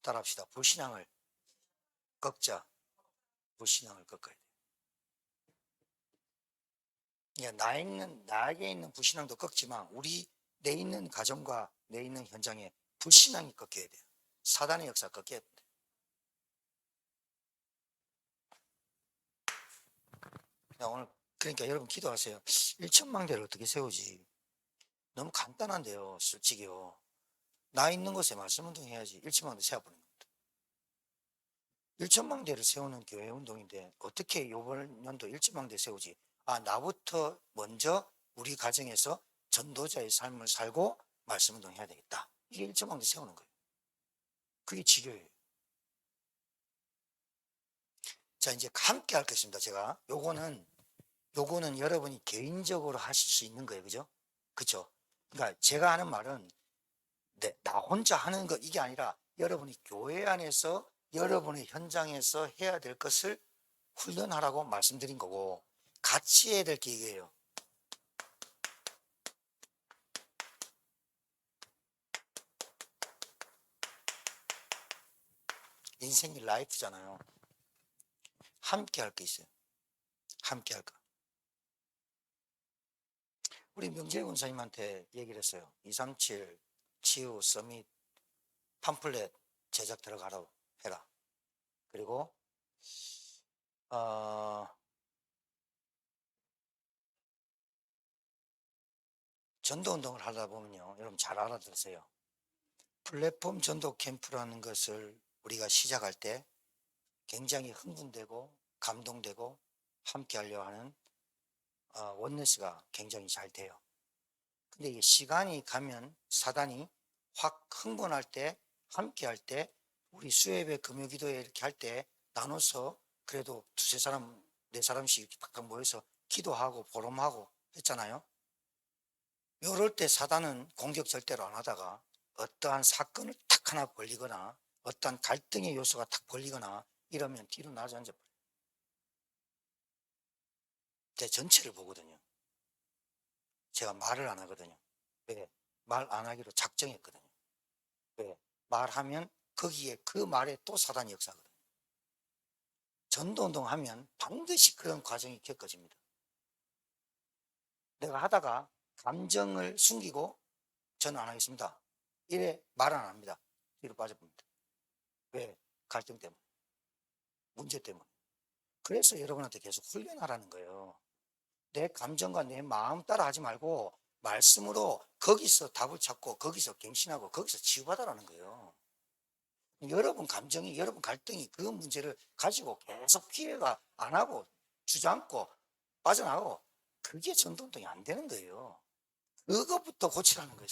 따라합시다. 불신앙을 꺾자. 불신앙을 꺾어야 돼요. 그러니까 나에게 있는 불신앙도 꺾지만 내 있는 가정과 내 있는 현장에 불신앙이 꺾여야 돼요. 사단의 역사가 꺾여야 돼요. 오늘 그러니까 여러분 기도하세요. 1천망대를 어떻게 세우지? 너무 간단한데요. 솔직히요. 나 있는 곳에 말씀 운동해야지 1천망대 세워버리는 겁니다. 1천망대를 세우는 교회 운동인데 어떻게 이번 연도 1천망대 세우지? 나부터 먼저 우리 가정에서 전도자의 삶을 살고 말씀 운동해야 되겠다. 이게 1천망대 세우는 거예요. 그게 지교예요. 자, 이제 함께 하겠습니다. 제가 요거는 여러분이 개인적으로 하실 수 있는 거예요. 그죠? 그죠? 그러니까 제가 하는 말은 나 혼자 하는 거 이게 아니라 여러분이 교회 안에서 여러분의 현장에서 해야 될 것을 훈련하라고 말씀드린 거고 같이 해야 될 게 이게요. 인생이 라이프잖아요. 함께 할 게 있어요. 함께 할 거. 우리 명재 권사님한테 얘기를 했어요. 237 치유 서밋 팜플렛 제작 들어가라고 해라. 그리고 전도운동을 하다 보면요. 여러분 잘 알아들으세요. 플랫폼 전도 캠프라는 것을 우리가 시작할 때 굉장히 흥분되고 감동되고 함께 하려 하는 원네스가 굉장히 잘 돼요. 근데 이게 시간이 가면 사단이 확 흥분할 때 함께 할 때 우리 수예배 금요기도회 이렇게 할 때 나눠서 그래도 두세 사람 네 사람씩 이렇게 딱 모여서 기도하고 보름하고 했잖아요. 이럴 때 사단은 공격 절대로 안 하다가 어떠한 사건을 탁 하나 벌리거나 어떠한 갈등의 요소가 탁 벌리거나 이러면 뒤로 나아져 버려요. 제 전체를 보거든요. 제가 말을 안 하거든요. 왜? 말 안 하기로 작정했거든요. 왜? 말하면 거기에 그 말에 또 사단이 역사하거든요. 전도운동 하면 반드시 그런 과정이 겪어집니다. 내가 하다가 감정을 숨기고 저는 안 하겠습니다. 이래 말 안 합니다. 뒤로 빠져봅니다. 왜? 갈등 때문에. 문제 때문에. 그래서 여러분한테 계속 훈련하라는 거예요. 내 감정과 내 마음 따라 하지 말고 말씀으로 거기서 답을 찾고 거기서 갱신하고 거기서 치유받아라는 거예요. 여러분 감정이 여러분 갈등이 그 문제를 가지고 계속 피해가 안 하고 주저앉고 빠져나가고 그게 전도운동이 안 되는 거예요. 그것부터 고치라는 거예요.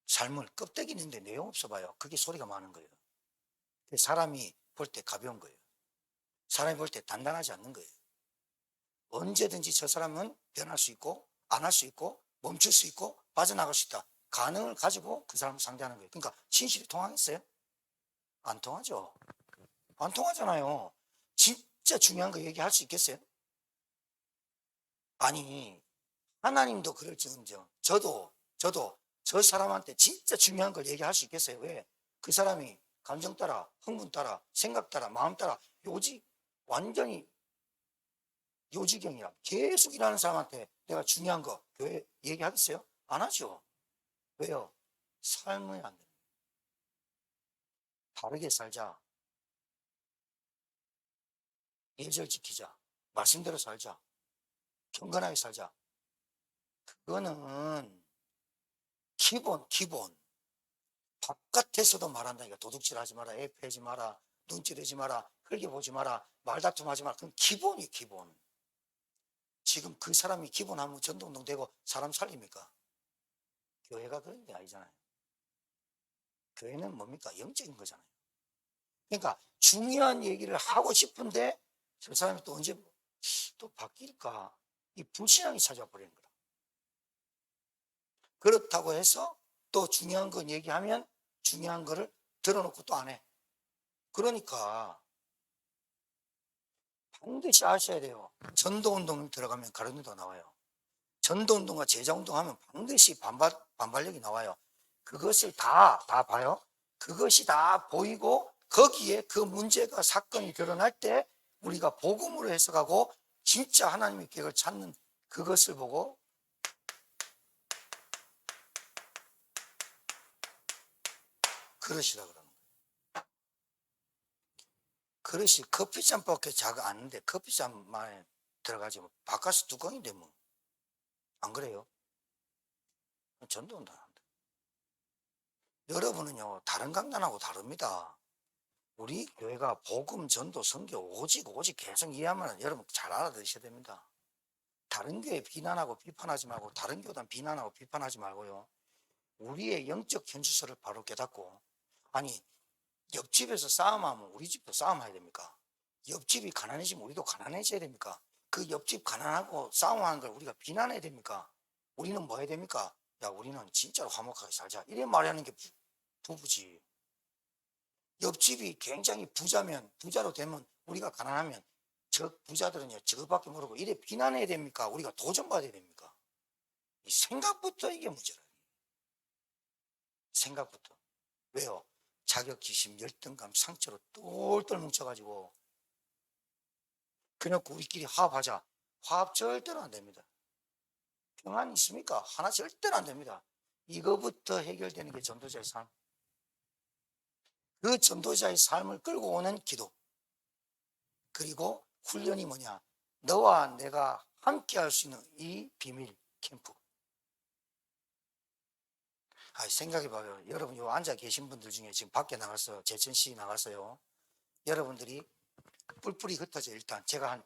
삶을 껍데기 있는데 내용 없어 봐요. 그게 소리가 많은 거예요. 사람이 볼 때 가벼운 거예요. 사람이 볼 때 단단하지 않는 거예요. 언제든지 저 사람은 변할 수 있고 안 할 수 있고 멈출 수 있고 빠져나갈 수 있다. 가능을 가지고 그 사람을 상대하는 거예요. 그러니까 진실이 통하겠어요? 안 통하죠. 안 통하잖아요. 진짜 중요한 거 얘기할 수 있겠어요? 아니 하나님도 그럴지언정 저도 저 사람한테 진짜 중요한 걸 얘기할 수 있겠어요? 왜? 그 사람이 감정 따라 흥분 따라 생각 따라 마음 따라 완전히 요지경이라 계속 일하는 사람한테 내가 중요한 거 교회 얘기하겠어요? 안 하죠. 왜요? 삶이 안 돼. 바르게 살자. 예절 지키자. 말씀대로 살자. 경건하게 살자. 그거는 기본. 바깥에서도 말한다니까. 도둑질 하지 마라. 애 패지 마라. 눈 찌르지 마라. 흘겨 보지 마라. 말다툼 하지 마라. 그건 기본이 기본. 지금 그 사람이 기본하면 전도운동 되고 사람 살립니까? 교회가 그런 게 아니잖아요. 교회는 뭡니까? 영적인 거잖아요. 그러니까 중요한 얘기를 하고 싶은데 저 사람이 또 언제 또 바뀔까? 이 불신앙이 찾아버리는 거다. 그렇다고 해서 또 중요한 건 얘기하면 중요한 거를 들어놓고 또 안 해. 그러니까 반드시 아셔야 돼요. 전도운동 들어가면 가르침도 나와요. 전도운동과 제자운동하면 반드시 반발력이 나와요. 그것을 다 봐요. 그것이 다 보이고 거기에 그 문제가 사건이 드러날 때 우리가 복음으로 해석하고 진짜 하나님의 계획을 찾는 그것을 보고 그릇이라 그러는 거예요. 그릇이 커피잔밖에 작아 않는데 커피잔만에 들어가지면 바깥에서 뚜껑인데 뭐 안 그래요? 전도운동 한다. 여러분은요 다른 강단하고 다릅니다. 우리 교회가 복음, 전도, 선교 오직 계속 이해하면 여러분 잘 알아들으셔야 됩니다. 다른 교회 비난하고 비판하지 말고 다른 교단 비난하고 비판하지 말고요. 우리의 영적 현주소를 바로 깨닫고 아니 옆집에서 싸움하면 우리 집도 싸움해야 됩니까? 옆집이 가난해지면 우리도 가난해져야 됩니까? 그 옆집 가난하고 싸움하는 걸 우리가 비난해야 됩니까? 우리는 뭐 해야 됩니까? 야 우리는 진짜로 화목하게 살자 이래 말하는 게 부부지. 옆집이 굉장히 부자로 되면 우리가 가난하면 저 부자들은요 저것밖에 모르고 이래 비난해야 됩니까? 우리가 도전받아야 됩니까? 이 생각부터 이게 문제라. 생각부터. 왜요? 자격지심, 열등감, 상처로 똘똘 뭉쳐가지고 그래놓고 우리끼리 화합하자. 화합 절대로 안 됩니다. 평안 있습니까? 하나 절대로 안 됩니다. 이거부터 해결되는 게 전도자의 삶. 그 전도자의 삶을 끌고 오는 기도. 그리고 훈련이 뭐냐? 너와 내가 함께 할 수 있는 이 비밀 캠프. 생각해봐요. 여러분, 요 앉아 계신 분들 중에 지금 밖에 나가서, 제천시 나가서요. 여러분들이 뿔뿔이 흩어져, 일단. 제가 한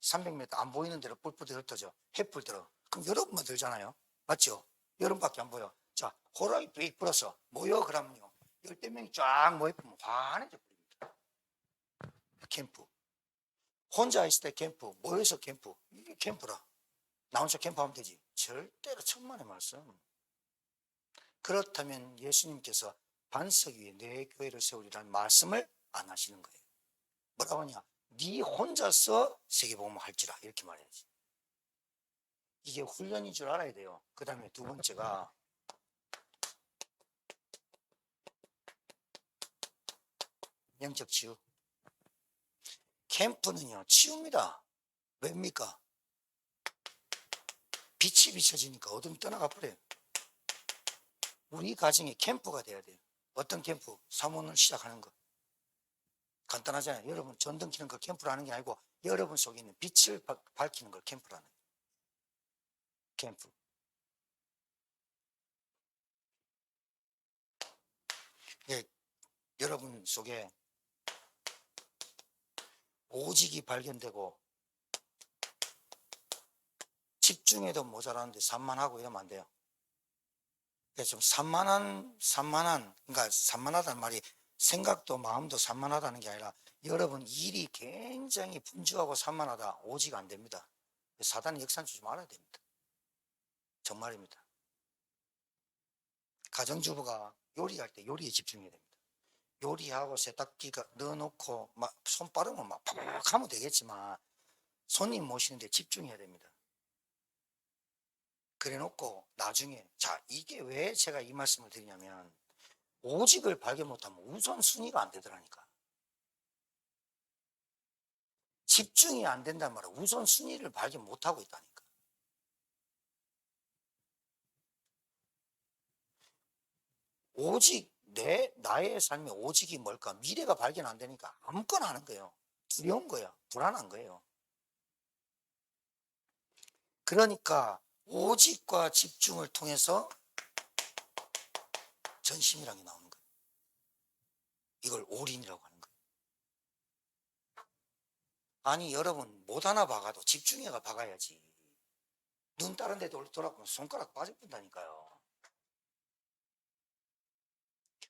300m 안 보이는 대로 뿔뿔이 흩어져. 햇불 들어. 그럼 여러분만 들잖아요. 맞죠? 여러분밖에 안 보여. 자, 호랑이 빅 불어서 모여, 그러면요. 10명이 쫙 모여보면 환해져 버립니다. 캠프. 혼자 있을 때 캠프, 모여서 캠프. 이게 캠프라. 나 혼자 캠프하면 되지. 절대로 천만의 말씀. 그렇다면 예수님께서 반석 위에 내 교회를 세우리라는 말씀을 안 하시는 거예요. 뭐라고 하냐? 네 혼자서 세계복음을 할지라 이렇게 말해야지. 이게 훈련인 줄 알아야 돼요. 그 다음에 두 번째가 영적 치유. 캠프는요 치유입니다. 왜입니까? 빛이 비춰지니까 어둠이 떠나가 버려요. 우리 가정에 캠프가 돼야 돼요. 어떤 캠프? 사모를 시작하는 거. 간단하잖아요. 여러분 전등 켜는 걸 캠프라는 게 아니고 여러분 속에 있는 빛을 밝히는 걸 캠프라는 거예요. 캠프. 예, 여러분 속에 오직이 발견되고 집중해도 모자라는데 산만하고 이러면 안 돼요. 그래서 좀 그러니까 산만하다는 말이 생각도 마음도 산만하다는 게 아니라 여러분 일이 굉장히 분주하고 산만하다 오직 안 됩니다. 사단의 역산 주지 말아야 됩니다. 정말입니다. 가정주부가 요리할 때 요리에 집중해야 됩니다. 요리하고 세탁기가 넣어놓고 막 손 빠르면 막 팍 하면 되겠지만 손님 모시는데 집중해야 됩니다. 그래 놓고 나중에 자 이게 왜 제가 이 말씀을 드리냐면 오직을 발견 못하면 우선순위가 안 되더라니까. 집중이 안 된단 말이야. 우선순위를 발견 못하고 있다니까. 오직 나의 삶의 오직이 뭘까? 미래가 발견 안 되니까 아무거나 하는 거예요. 두려운 거야. 불안한 거예요. 그러니까 오직과 집중을 통해서 전심이라는 게 나오는 거예요. 이걸 올인이라고 하는 거예요. 아니 여러분 못 하나 박아도 집중해가 박아야지. 눈 다른 데 돌아보면 손가락 빠져본다니까요.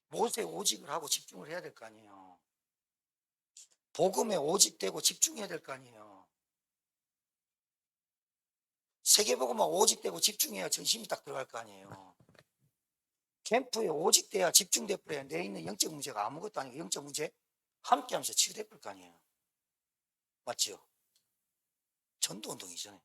못에 오직을 하고 집중을 해야 될 거 아니에요. 복음에 오직되고 집중해야 될 거 아니에요. 세계복음만 오직되고 집중해야 전심이 딱 들어갈 거 아니에요. 캠프에 오직 돼야 집중돼 버려야 내 있는 영적 문제가 아무것도 아니고 영적 문제 함께 하면서 치유돼 버릴 거 아니에요. 맞지요? 전도운동이잖아요.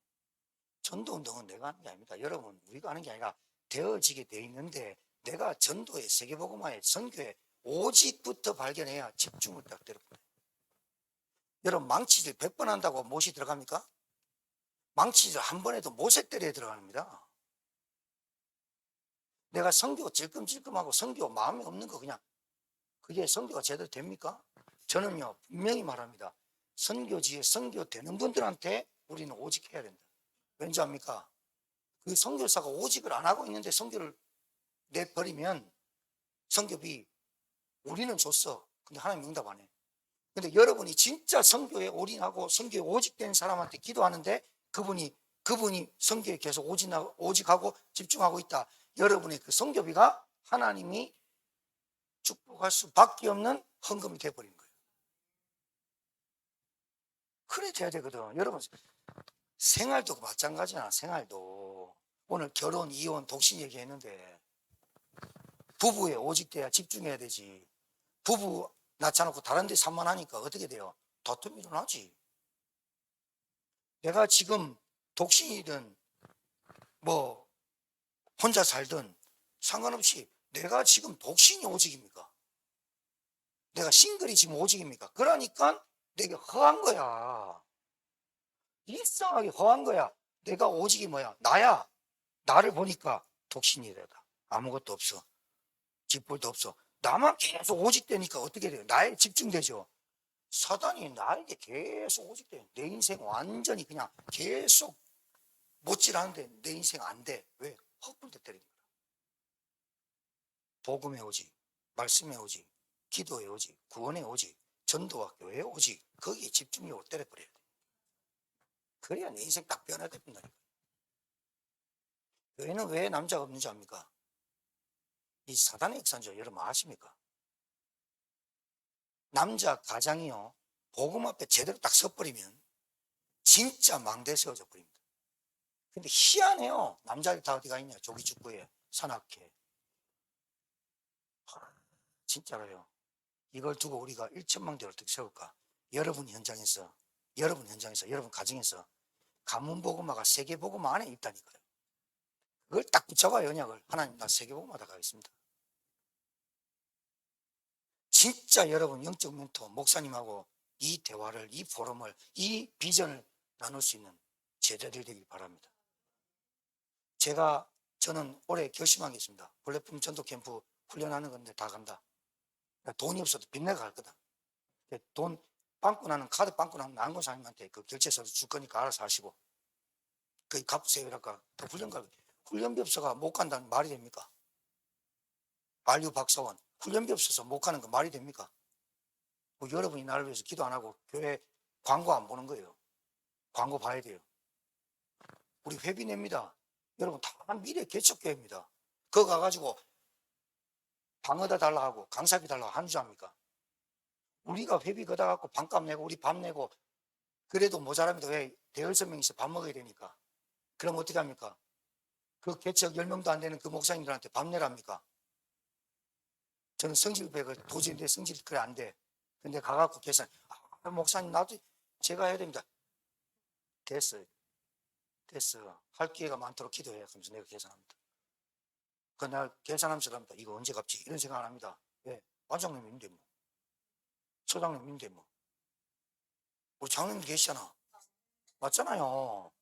전도운동은 내가 하는 게 아닙니다. 여러분, 우리가 하는 게 아니라 되어지게 돼 있는데 내가 전도에 세계복음화에 선교에 오직부터 발견해야 집중을 딱 때려버려요. 여러분, 망치질 100번 한다고 못이 들어갑니까? 망치질 한 번 해도 못에 때려야 들어갑니다. 내가 선교 찔끔찔끔하고 선교 마음이 없는 거 그냥 그게 선교가 제대로 됩니까? 저는요 분명히 말합니다. 선교지에 선교되는 분들한테 우리는 오직 해야 된다. 왠지 압니까? 그 선교사가 오직을 안 하고 있는데 선교를 내버리면 선교비 우리는 줬어. 근데 하나님 응답 안 해. 근데 여러분이 진짜 선교에 올인하고 선교에 오직된 사람한테 기도하는데 그분이 선교에 계속 오직하고 집중하고 있다. 여러분의 그 선교비가 하나님이 축복할 수밖에 없는 헌금이 되어버리는 거예요. 그래 돼야 되거든. 여러분 생활도 마찬가지잖아. 생활도 오늘 결혼, 이혼, 독신 얘기했는데 부부에 오직돼야 집중해야 되지. 부부 낳자놓고 다른 데 산만하니까 어떻게 돼요? 다툼이 일어나지. 내가 지금 독신이든 뭐 혼자 살든 상관없이 내가 지금 독신이 오직입니까? 내가 싱글이 지금 오직입니까? 그러니까 내게 허한 거야. 일상하게 허한 거야. 내가 오직이 뭐야? 나야. 나를 보니까 독신이래다. 아무것도 없어. 집볼도 없어. 나만 계속 오직되니까 어떻게 돼요? 나에 집중되죠. 사단이 나에게 계속 오직돼. 내 인생 완전히 그냥 계속 못질하는데 내 인생 안 돼. 왜? 헛불대 때리는 거야. 복음에 오직, 말씀에 오직, 기도에 오직, 구원에 오직, 전도와 교회에 오직, 거기에 집중력을 때려버려야 돼. 그래야 내 인생 딱 변화된다. 교회는 왜 남자가 없는지 압니까? 이 사단의 역사인 줄 여러분 아십니까? 남자 가장이요, 복음 앞에 제대로 딱 서버리면 진짜 망대 세워져 버립니다. 근데 희한해요. 남자들 다 어디가 있냐? 조기축구에, 산악회. 진짜로요. 이걸 두고 우리가 1천만 대를 어떻게 세울까? 여러분 현장에서, 여러분 가정에서 가문복음화가 세계복음화 안에 있다니까요. 그걸 딱 붙잡아요, 언약을. 하나님, 나 세계복음화다 가겠습니다. 진짜 여러분 영적 멘토 목사님하고 이 대화를, 이 포럼을, 이 비전을 나눌 수 있는 제자들 되길 바랍니다. 저는 올해 결심한 게 있습니다. 플랫폼 전도 캠프 훈련하는 건데 다 간다. 돈이 없어도 빚내가 갈 거다. 돈 빵꾸 나는, 카드 빵꾸 나는 안gon사님한테 그 결제서도 줄 거니까 알아서 하시고, 그 갚으세요랄까. 더 훈련비 없어가 못 간다는 말이 됩니까? 안류 박사원 훈련비 없어서 못 가는 거 말이 됩니까? 뭐 여러분이 나를 위해서 기도 안 하고 교회 광고 안 보는 거예요. 광고 봐야 돼요. 우리 회비 냅니다. 여러분 다 미래 개척교회입니다. 그거 가가지고 방어다 달라 하고 강사비 달라고 하는 줄 압니까? 우리가 회비 거다 갖고 반값 내고 우리 밥 내고 그래도 모자랍니다. 왜? 대여섯 명이서 밥 먹어야 되니까. 그럼 어떻게 합니까? 그 개척 10명도 안 되는 그 목사님들한테 밥 내랍니까? 저는 성질배가 도저히 내 성질이 그래 안 돼. 근데 가갖고 계산, 목사님 나도 제가 해야 됩니다. 됐어. 할 기회가 많도록 기도해. 그러면서 내가 계산합니다. 그날 계산하면서 갑니다. 이거 언제 갚지? 이런 생각 안 합니다. 왜? 반장님인데 뭐. 소장님인데 뭐. 우리 장로님 계시잖아. 맞잖아요.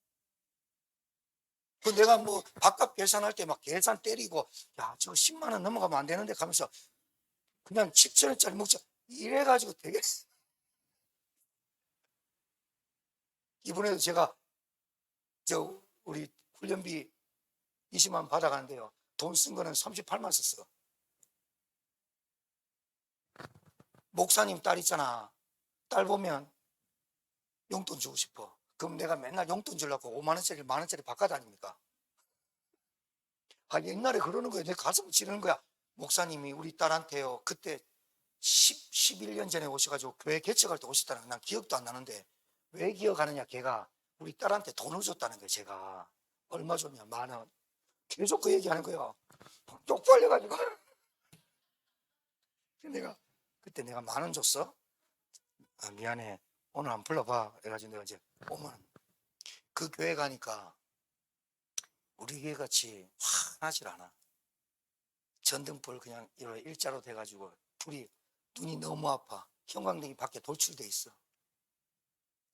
그 내가 뭐 밥값 계산할 때 막 계산 때리고, 야, 저거 10만 원 넘어가면 안 되는데 가면서 그냥 7,000원짜리 먹자. 이래가지고 되게. 이번에도 제가 우리 훈련비 20만 원 받아가는데요. 돈 쓴 거는 38만 썼어. 목사님 딸 있잖아. 딸 보면 용돈 주고 싶어. 그럼 내가 맨날 용돈 주려고 5만 원짜리, 만 원짜리 바꿔다닙니까? 옛날에 그러는 거야. 내 가슴 찌르는 거야. 목사님이 우리 딸한테요. 그때 11년 전에 오셔가지고 교회 개척할 때 오셨다는 거 난 기억도 안 나는데 왜 기억하느냐. 걔가 우리 딸한테 돈을 줬다는 거예요. 제가 얼마 줬냐? 10,000원. 계속 그 얘기하는 거예요. 쪽팔려가지고 그때 내가 10,000원 줬어. 아, 미안해, 오늘 한번 불러봐 해가지고 내가 이제 5만 원. 그 교회 가니까 우리 교회 같이 환하질 않아. 전등불 그냥 일자로 돼가지고 불이, 눈이 너무 아파. 형광등이 밖에 돌출돼 있어.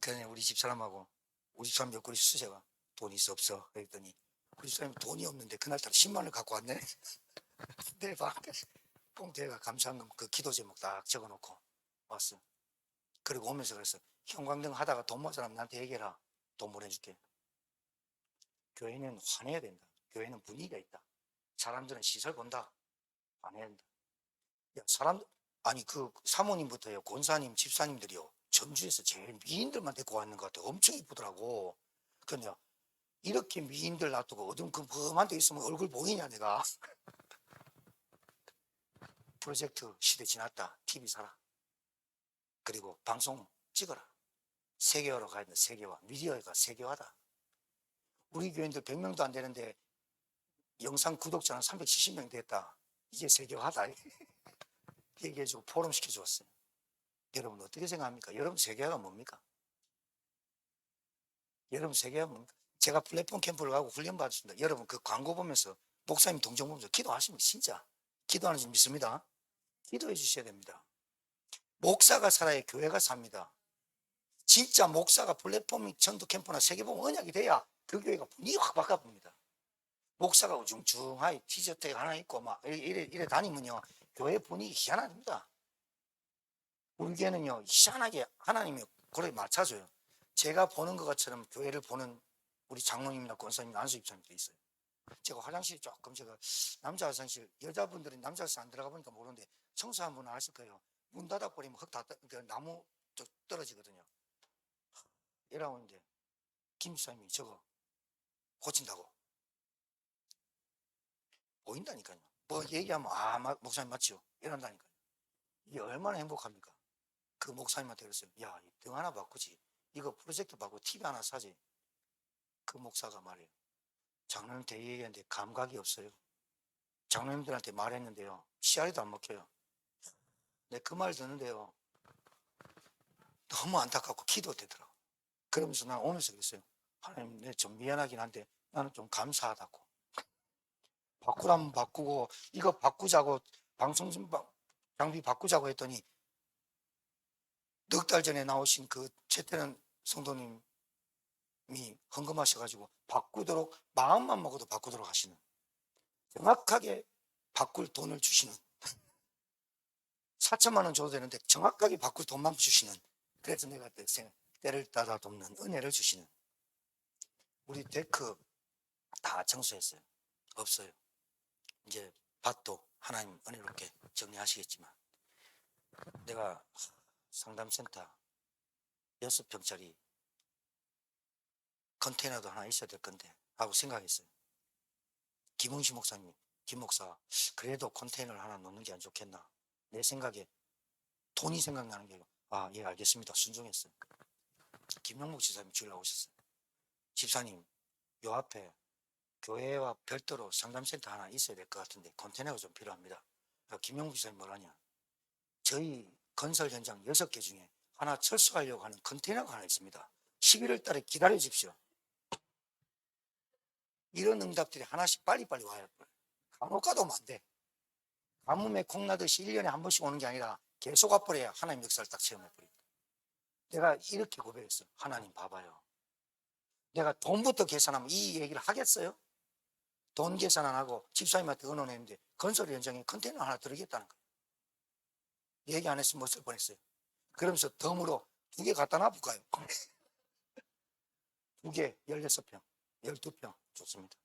그냥 우리 집사람하고, 우리 집사람 옆구리 수세가 돈 있어 없어 그랬더니 우리 집사람이 돈이 없는데 그날따라 10만 원을 갖고 왔네. 내 방에 봉태가 감사한금 그 기도 제목 딱 적어놓고 왔어. 그리고 오면서 그랬어. 형광등 하다가 돈 모자라면 사람 나한테 얘기해라. 돈 보내줄게. 교회는 환해야 된다. 교회는 분위기가 있다. 사람들은 시설 본다. 환해야 된다. 야, 아니 그 사모님부터요, 권사님, 집사님들이요, 전주에서 제일 미인들만 데리고 왔는 것 같아. 엄청 이쁘더라고. 근데 이렇게 미인들 놔두고 어둠컴컴한 데 있으면 얼굴 보이냐 내가. 프로젝트 시대 지났다. TV 사라. 그리고 방송 찍어라. 세계화로 가야 된다. 세계화. 미디어가 세계화다. 우리 교인들 100명도 안 되는데 영상 구독자는 370명 됐다. 이게 세계화다. 얘기해주고 포럼 시켜주었어요. 여러분 어떻게 생각합니까? 여러분 세계화가 뭡니까? 여러분 세계화가 뭡니까? 제가 플랫폼 캠프를 가고 훈련 받았습니다. 여러분 그 광고 보면서 목사님 동정 보면서 기도하시면 진짜 기도하는지 믿습니다. 기도해 주셔야 됩니다. 목사가 살아야 교회가 삽니다. 진짜 목사가 플랫폼 전도 캠프나 세계보험 언약이 돼야 그 교회가 분위기가 확 바꿔봅니다. 목사가 우중충하게 티셔츠가 하나 있고 막 이래 다니면요, 교회 분위기 희한합니다. 우리 교회는요, 희한하게 하나님이 그래 맞춰줘요. 제가 보는 것처럼 교회를 보는 우리 장로님이나 권사님, 안수집사님도 있어요. 제가 화장실 조금, 제가 남자 화장실, 여자분들은 남자 화장실 안 들어가 보니까 모르는데 청소한 분은 아실 거예요. 문 닫아버리면 흙 다 나무 떨어지거든요. 이러는데 김 집사님이 저거 고친다고 보인다니까요. 뭐 얘기하면 목사님 맞죠? 이런다니까요. 이게 얼마나 행복합니까? 그 목사님한테 그랬어요. 야, 등 하나 바꾸지. 이거 프로젝트 바꾸고 TV 하나 사지. 그 목사가 말해요. 장로님한테 얘기했는데 감각이 없어요. 장로님들한테 말했는데요, 씨알이도 안 먹혀요. 내 그 말 듣는데요, 너무 안타깝고 기도되더라고. 그러면서 난 오면서 그랬어요. 하나님, 내 좀 미안하긴 한데 나는 좀 감사하다고. 바꾸라면 바꾸고, 이거 바꾸자고, 방송 장비 바꾸자고 했더니 넉 달 전에 나오신 그 최태는 성도님이 헌금하셔가지고 바꾸도록, 마음만 먹어도 바꾸도록 하시는, 정확하게 바꿀 돈을 주시는, 4천만 원 줘도 되는데 정확하게 바꿀 돈만 주시는, 그래서 내가 때를 따라 돕는 은혜를 주시는. 우리 데크 다 청소했어요. 없어요. 이제 밭도 하나님 은혜롭게 정리하시겠지만, 내가 상담센터 6평짜리 컨테이너도 하나 있어야 될 건데 하고 생각했어요. 김흥시 목사님이, 김 목사, 그래도 컨테이너를 하나 놓는 게 안 좋겠나. 내 생각에 돈이 생각나는 게, 예, 알겠습니다. 순종했어요. 김용목 지사님이 주일날 오셨어요. 집사님, 요 앞에 교회와 별도로 상담센터 하나 있어야 될 것 같은데 컨테이너가 좀 필요합니다. 김용목 지사님 뭐라냐, 저희 건설 현장 6개 중에 하나 철수하려고 하는 컨테이너가 하나 있습니다. 11월 달에 기다려 주십시오. 이런 응답들이 하나씩 빨리빨리 와요. 간혹 가도 안 돼. 가뭄에 콩나듯이 1년에 한 번씩 오는 게 아니라 계속 와버려야 하나님 역사를 딱 체험해버립니다. 내가 이렇게 고백했어. 하나님 봐봐요. 내가 돈부터 계산하면 이 얘기를 하겠어요? 돈 계산 안 하고 집사님한테 의논했는데 건설 현장에 컨테이너 하나 들어겠다는 거예요. 얘기 안 했으면 못 쓸 뻔했어요. 그러면서 덤으로 2개 갖다 놔볼까요? 2개 16평, 12평 좋습니다.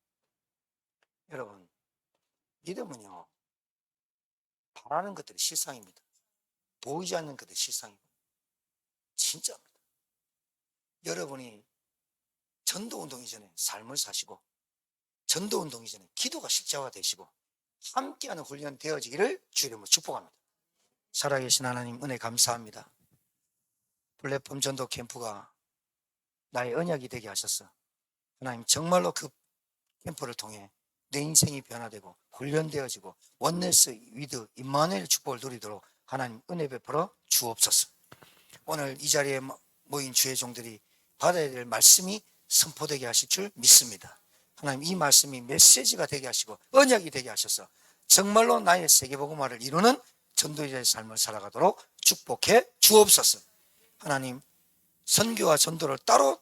여러분, 믿음은요, 바라는 것들이 실상입니다. 보이지 않는 것들이 실상입니다. 진짜입니다. 여러분이 전도운동 이전에 삶을 사시고, 전도운동 이전에 기도가 실제화 되시고, 함께하는 훈련 되어지기를 주 이름으로 축복합니다. 살아계신 하나님, 은혜 감사합니다. 플랫폼 전도 캠프가 나의 언약이 되게 하셨어. 하나님, 정말로 그 캠프를 통해 내 인생이 변화되고 훈련되어지고 원네스 위드 임마누엘 축복을 누리도록 하나님 은혜 베풀어 주옵소서. 오늘 이 자리에 모인 주의 종들이 받아야 될 말씀이 선포되게 하실 줄 믿습니다. 하나님 이 말씀이 메시지가 되게 하시고 언약이 되게 하셔서 정말로 나의 세계복음화를 이루는 전도자의 삶을 살아가도록 축복해 주옵소서. 하나님 선교와 전도를 따로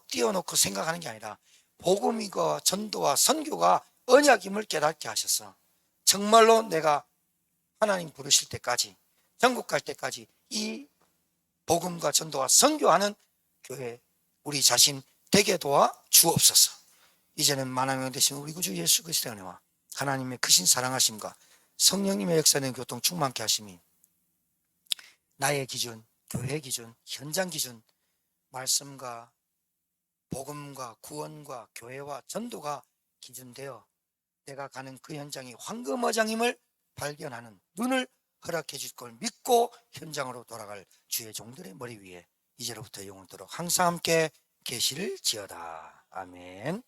띄워놓고 생각하는 게 아니라 복음과 전도와 선교가 언약임을 깨닫게 하셔서 정말로 내가 하나님 부르실 때까지 전국 갈 때까지 이 복음과 전도와 선교하는 교회 우리 자신 되게 도와 주옵소서. 이제는 만왕의 되신 우리 구주 예수 그리스도의 은혜와 하나님의 크신 사랑하심과 성령님의 역사는 교통 충만케 하심이 나의 기준, 교회 기준, 현장 기준, 말씀과 복음과 구원과 교회와 전도가 기준되어 내가 가는 그 현장이 황금어장임을 발견하는 눈을 허락해 줄 걸 믿고 현장으로 돌아갈 주의 종들의 머리 위에 이제로부터 영원토록 항상 함께 계시를 지어다. 아멘.